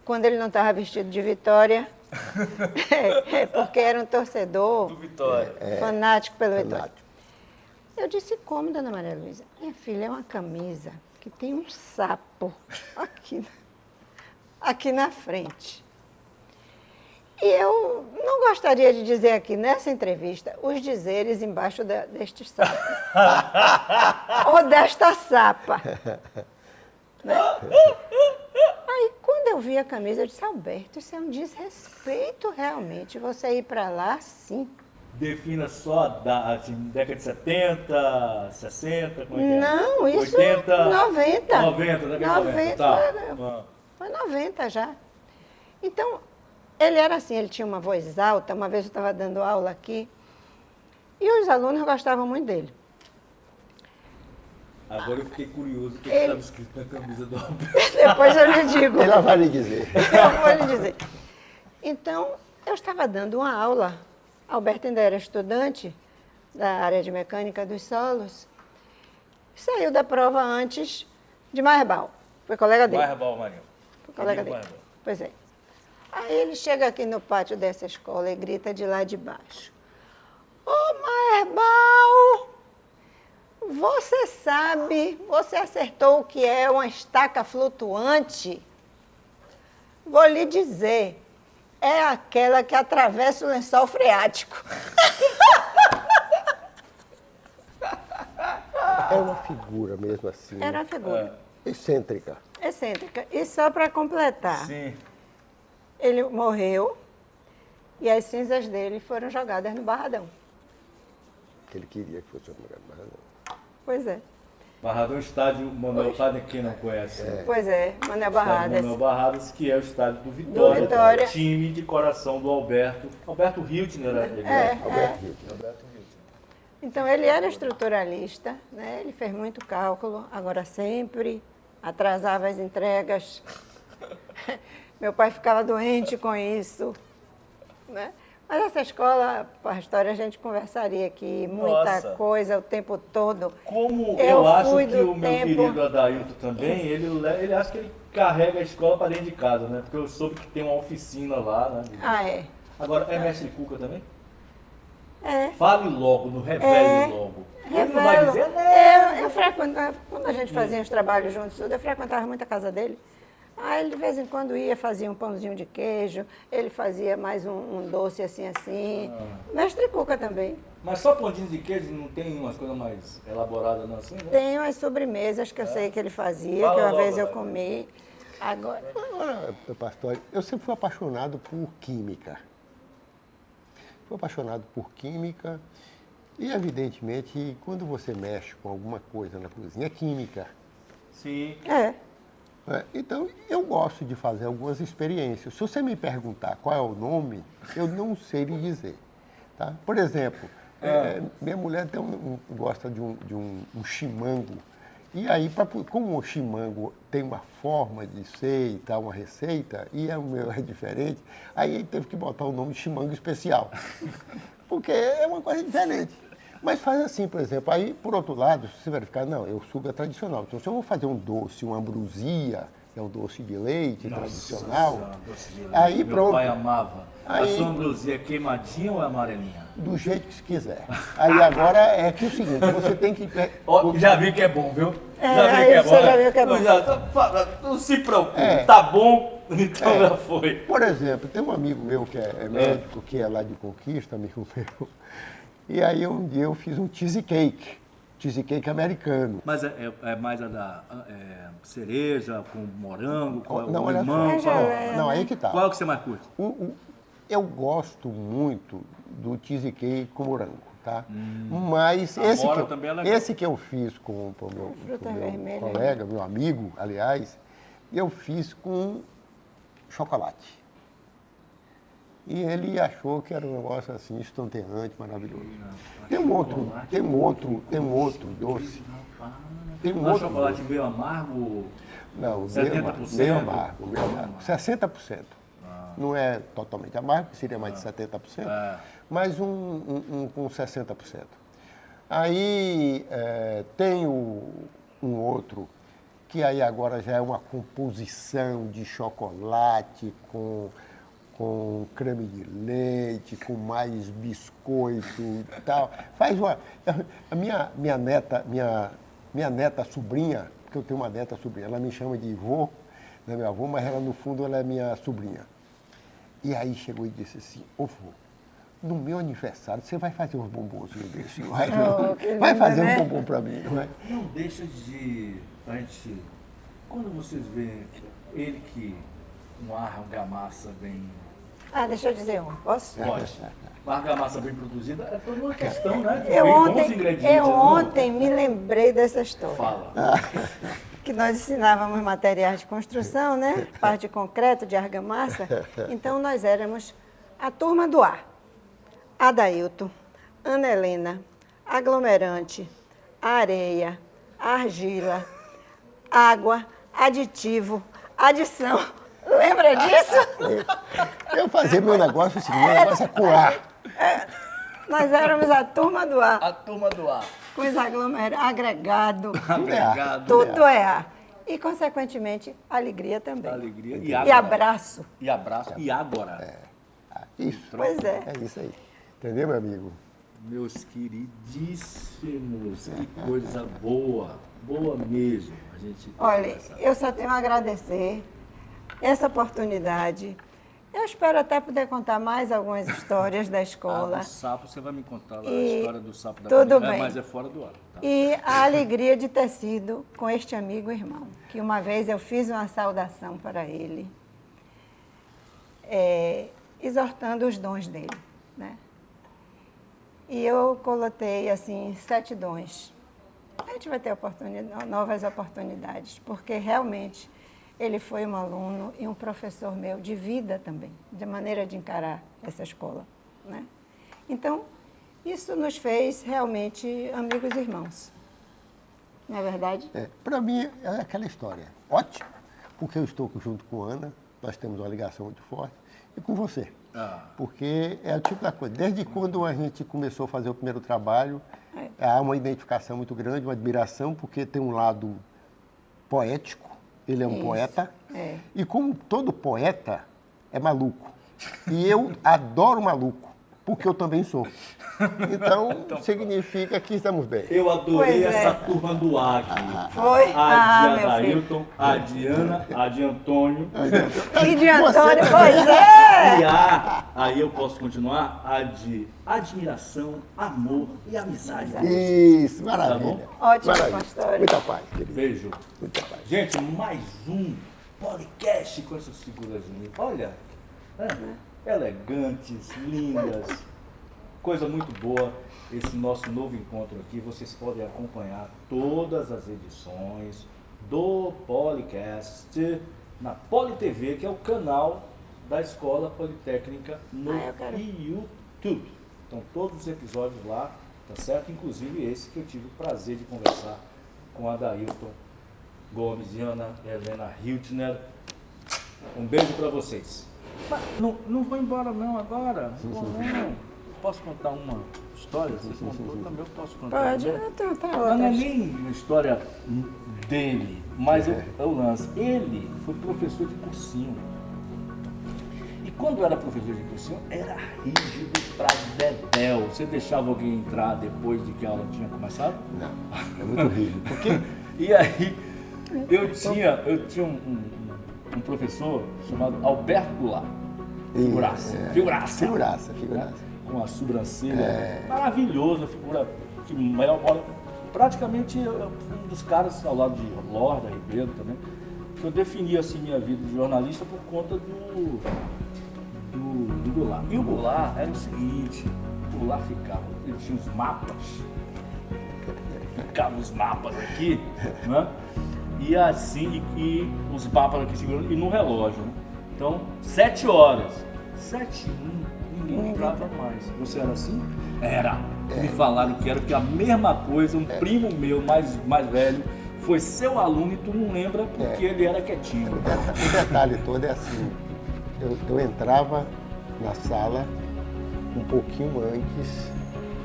Quando ele não estava vestido de Vitória, porque era um torcedor Do Vitória. fanático pelo Vitória. Fanático. Eu disse, como, Dona Maria Luísa? Minha filha, é uma camisa que tem um sapo aqui na frente. E eu não gostaria de dizer aqui nessa entrevista os dizeres embaixo deste sapo. Ou desta sapa. Né? Aí, quando eu vi a camisa, eu disse, Alberto, isso é um desrespeito realmente, você ir para lá assim. Defina só da assim, década de 70, 60, como é que é? Não, isso 80, 90. 90, década de 90, tá. Foi 90 já. Então, ele era assim, ele tinha uma voz alta, uma vez eu estava dando aula aqui, e os alunos gostavam muito dele. Agora eu fiquei curioso o que estava escrito na camisa do Alberto. Depois eu lhe digo. Ela vai lhe dizer. Eu vou lhe dizer. Então, eu estava dando uma aula. Alberto ainda era estudante da área de mecânica dos solos. Saiu da prova antes de Marbal. Foi colega dele. Marbal, Marinho. Foi colega dele. Pois é. Aí ele chega aqui no pátio dessa escola e grita de lá de baixo. Ô, Marbal! Você sabe, você acertou o que é uma estaca flutuante? Vou lhe dizer, é aquela que atravessa o lençol freático. É uma figura mesmo assim. Era uma figura Excêntrica. excêntrica. E só para completar, Sim. ele morreu e as cinzas dele foram jogadas no Barradão. Que ele queria que fosse uma mulher, mas não. Pois é. Barradão, estádio Manuel Barradas, quem não conhece? Pois é, Manuel Estádio Barradas. Manuel Barradas, que é o estádio do Vitória, Vitória. time de coração do Alberto. Alberto Hiltner, ele Alberto Hitler. Alberto Hiltner. Então, ele era estruturalista, né? Ele fez muito cálculo, agora sempre atrasava as entregas. Meu pai ficava doente com isso, né? Mas essa escola, a história, a gente conversaria aqui, muita Nossa. coisa o tempo todo. Como Eu eu acho fui que do o meu tempo- querido Adailton também, ele acha que ele carrega a escola para dentro de casa, né? Porque eu soube que tem uma oficina lá, né? Ah, é? Agora, é mestre Cuca também? É. Fale logo, no revele logo. Ele não vai Revelo. dizer, né? Eu frequentava, quando a gente fazia os trabalhos juntos, tudo, eu frequentava muito a casa dele. Aí ele de vez em quando ia, fazia um pãozinho de queijo, ele fazia mais um doce assim. Mestre Cuca também. Mas só pãozinho de queijo não tem umas coisas mais elaboradas não assim, né? Tem umas sobremesas que eu sei que ele fazia, Fala que uma logo, vez eu vai. comi. Agora, Agora, pastor, eu sempre fui apaixonado por química. Fui apaixonado por química e, evidentemente, quando você mexe com alguma coisa na cozinha, é química. Sim. Então, eu gosto de fazer algumas experiências. Se você me perguntar qual é o nome, eu não sei lhe dizer. Tá? Por exemplo, minha mulher gosta de um chimango. E aí, como o chimango tem uma forma de ser e tal, uma receita, e o meu é diferente, aí ele teve que botar o nome de chimango especial. Porque é uma coisa diferente. Mas faz assim, por exemplo, aí, por outro lado, se você verificar, não, eu sugo a tradicional. Então, se eu vou fazer um doce, uma ambrosia, que é um doce de leite tradicional, Senhora, doce de leite. aí Meu pronto. pai amava. Aí- A sua ambrosia queimadinha ou é amarelinha? Do jeito que se quiser. Aí agora é que o seguinte, você tem que... Ó, já vi que é bom, viu? aí você já viu que é bom. Não se preocupe, É. tá bom, então já foi. Por exemplo, tem um amigo meu que é médico, que é lá de Conquista, amigo meu, e aí um dia eu fiz um cheesecake. cheesecake americano. Mas é mais a da cereja, com morango, com Não, o olha limão? só. Não, aí que tá. Qual que você mais curte? Eu gosto muito do cheesecake com morango, tá? Mas esse que eu fiz com o meu colega, meu amigo, aliás, eu fiz com chocolate. E ele achou que era um negócio assim, estonteante, maravilhoso. Tem um outro doce. Tem um outro chocolate doce. meio amargo? Não, 70%? meio amargo. 60%. Não é totalmente amargo, que seria mais de 70%, mas um com 60%. Aí tem um outro, que aí agora já é uma composição de chocolate com creme de leite, com mais biscoito e tal. Faz uma... A minha neta sobrinha, porque eu tenho uma neta sobrinha, ela me chama de vô, não é minha avó, mas ela no fundo ela é minha sobrinha. E aí chegou e disse assim, vô, no meu aniversário você vai fazer uns bombonzinhos desse, vai fazer um bombom para mim, não é? Não deixa de... A gente, quando vocês veem ele que uma argamassa bem... deixa eu dizer um, posso? Pode. Uma argamassa bem produzida é toda uma questão, né? De Eu bons ingredientes. ontem me lembrei dessa história. Fala. Que nós ensinávamos materiais de construção, né? Parte de concreto, de argamassa. Então, nós éramos a turma do A. Adailton, Ana Helena, aglomerante, areia, argila, água, aditivo, adição. Lembra disso? Eu fazia meu negócio assim, meu negócio é com ar. Nós éramos a turma do A. A turma do A. Com os agregado. Agregado. Tudo é A. E, consequentemente, alegria também. Alegria e abraço. E abraço. E agora? Isso. Pois é. É isso aí. Entendeu, meu amigo? Meus queridíssimos, que coisa boa. Boa mesmo. A gente Olha, eu só tenho a agradecer essa oportunidade. Eu espero até poder contar mais algumas histórias da escola. Do sapo, você vai me contar lá a E história do sapo da tudo Camila, bem. mas é fora do ar. Tá? E a alegria de ter sido com este amigo e irmão, que uma vez eu fiz uma saudação para ele, exortando os dons dele, né? E eu coloquei, assim, 7 dons. A gente vai ter novas oportunidades, porque realmente ele foi um aluno e um professor meu de vida também, de maneira de encarar essa escola, né? Então, isso nos fez realmente amigos e irmãos. Não é verdade? Para mim, é aquela história. Ótimo, porque eu estou junto com a Ana, nós temos uma ligação muito forte, e com você. Porque é o tipo da coisa. Desde quando a gente começou a fazer o primeiro trabalho, há uma identificação muito grande, uma admiração, porque tem um lado poético, ele é um poeta, e como todo poeta, é maluco. E eu adoro maluco, porque eu também sou. Então, significa que estamos bem. Eu adorei essa turma do A aqui. Foi? A de Adailton, a de Ana, a de Antônio. E de Antônio, pois é! E aí eu posso continuar, a de admiração, amor e amizade. Isso, maravilha. Tá bom? Ótimo, maravilha. pastor. Muita paz, querido. Beijo. Muita paz. Gente, mais um podcast com essas figuras lindas. Olha, elegantes, lindas, coisa muito boa. Esse nosso novo encontro aqui, vocês podem acompanhar todas as edições do Policast na Poli TV, que é o canal da Escola Politécnica no YouTube. Então, todos os episódios lá, tá certo? Inclusive esse que eu tive o prazer de conversar com a Adailton Gomes e Ana Helena Hiltner. Um beijo para vocês. Mas não vou embora não agora. Não. Posso contar uma história? Você contou também, eu posso contar. Pode, Não é nem uma história dele, mas eu lanço. Ele foi professor de cursinho. E quando era professor de cursinho, era rígido pra dedéu. Você deixava alguém entrar depois de que a aula tinha começado? Não, é muito rígido. Por quê? E aí, eu tinha um professor chamado Alberto Goulart. Figuraça. Figuraça. Com a sobrancelha maravilhosa, figura que melhor bola. praticamente um dos caras ao lado de Lorda, Ribeiro também, que eu defini assim minha vida de jornalista por conta do Goulart. E o Goulart era o seguinte, o Goulart ele tinha os mapas, ficavam os mapas aqui, né? E assim, e os mapas aqui segurando, e no relógio, né? Então, 7 horas, 7 ninguém entrava mais. Você era assim? Era. Me falaram que era, porque a mesma coisa, um primo meu mais velho, foi seu aluno e tu não lembra porque ele era quietinho. O detalhe todo é assim, eu entrava na sala um pouquinho antes,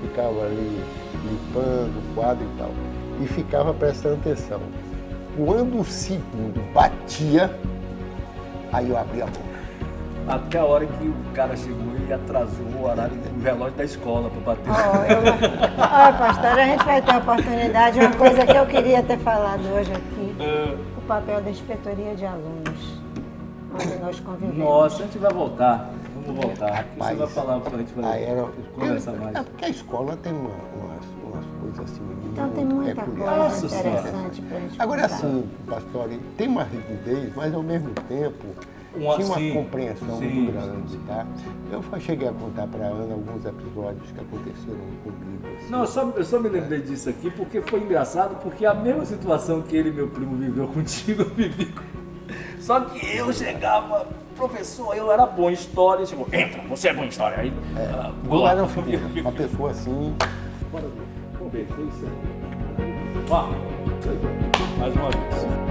ficava ali limpando o quadro e tal, e ficava prestando atenção. Quando o segundo batia, aí eu abria a boca. Até a hora que o cara chegou e atrasou o horário do relógio da escola para bater. Pastor, a gente vai ter a oportunidade, uma coisa que eu queria ter falado hoje aqui, o papel da inspetoria de alunos, onde nós convivemos. Nossa, a gente vai voltar, vamos voltar. Rapaz, você vai falar para a gente conversar mais. É porque a escola tem umas coisas assim, então tem muita peculiares. coisa interessante para a gente Agora contar. assim, pastor, tem uma rigidez, mas ao mesmo tempo tinha uma compreensão muito grande, tá? Eu cheguei a contar para a Ana alguns episódios que aconteceram comigo. Assim. Não, eu só me lembrei disso aqui porque foi engraçado, porque a mesma situação que ele e meu primo viveu contigo, eu vivi com... Só que eu chegava, professor, eu era bom em história, chegou, entra, você é bom em história. Aí, não era uma pessoa assim... Bora ver, vamos ver, foi isso aí. Ó, mais uma vez.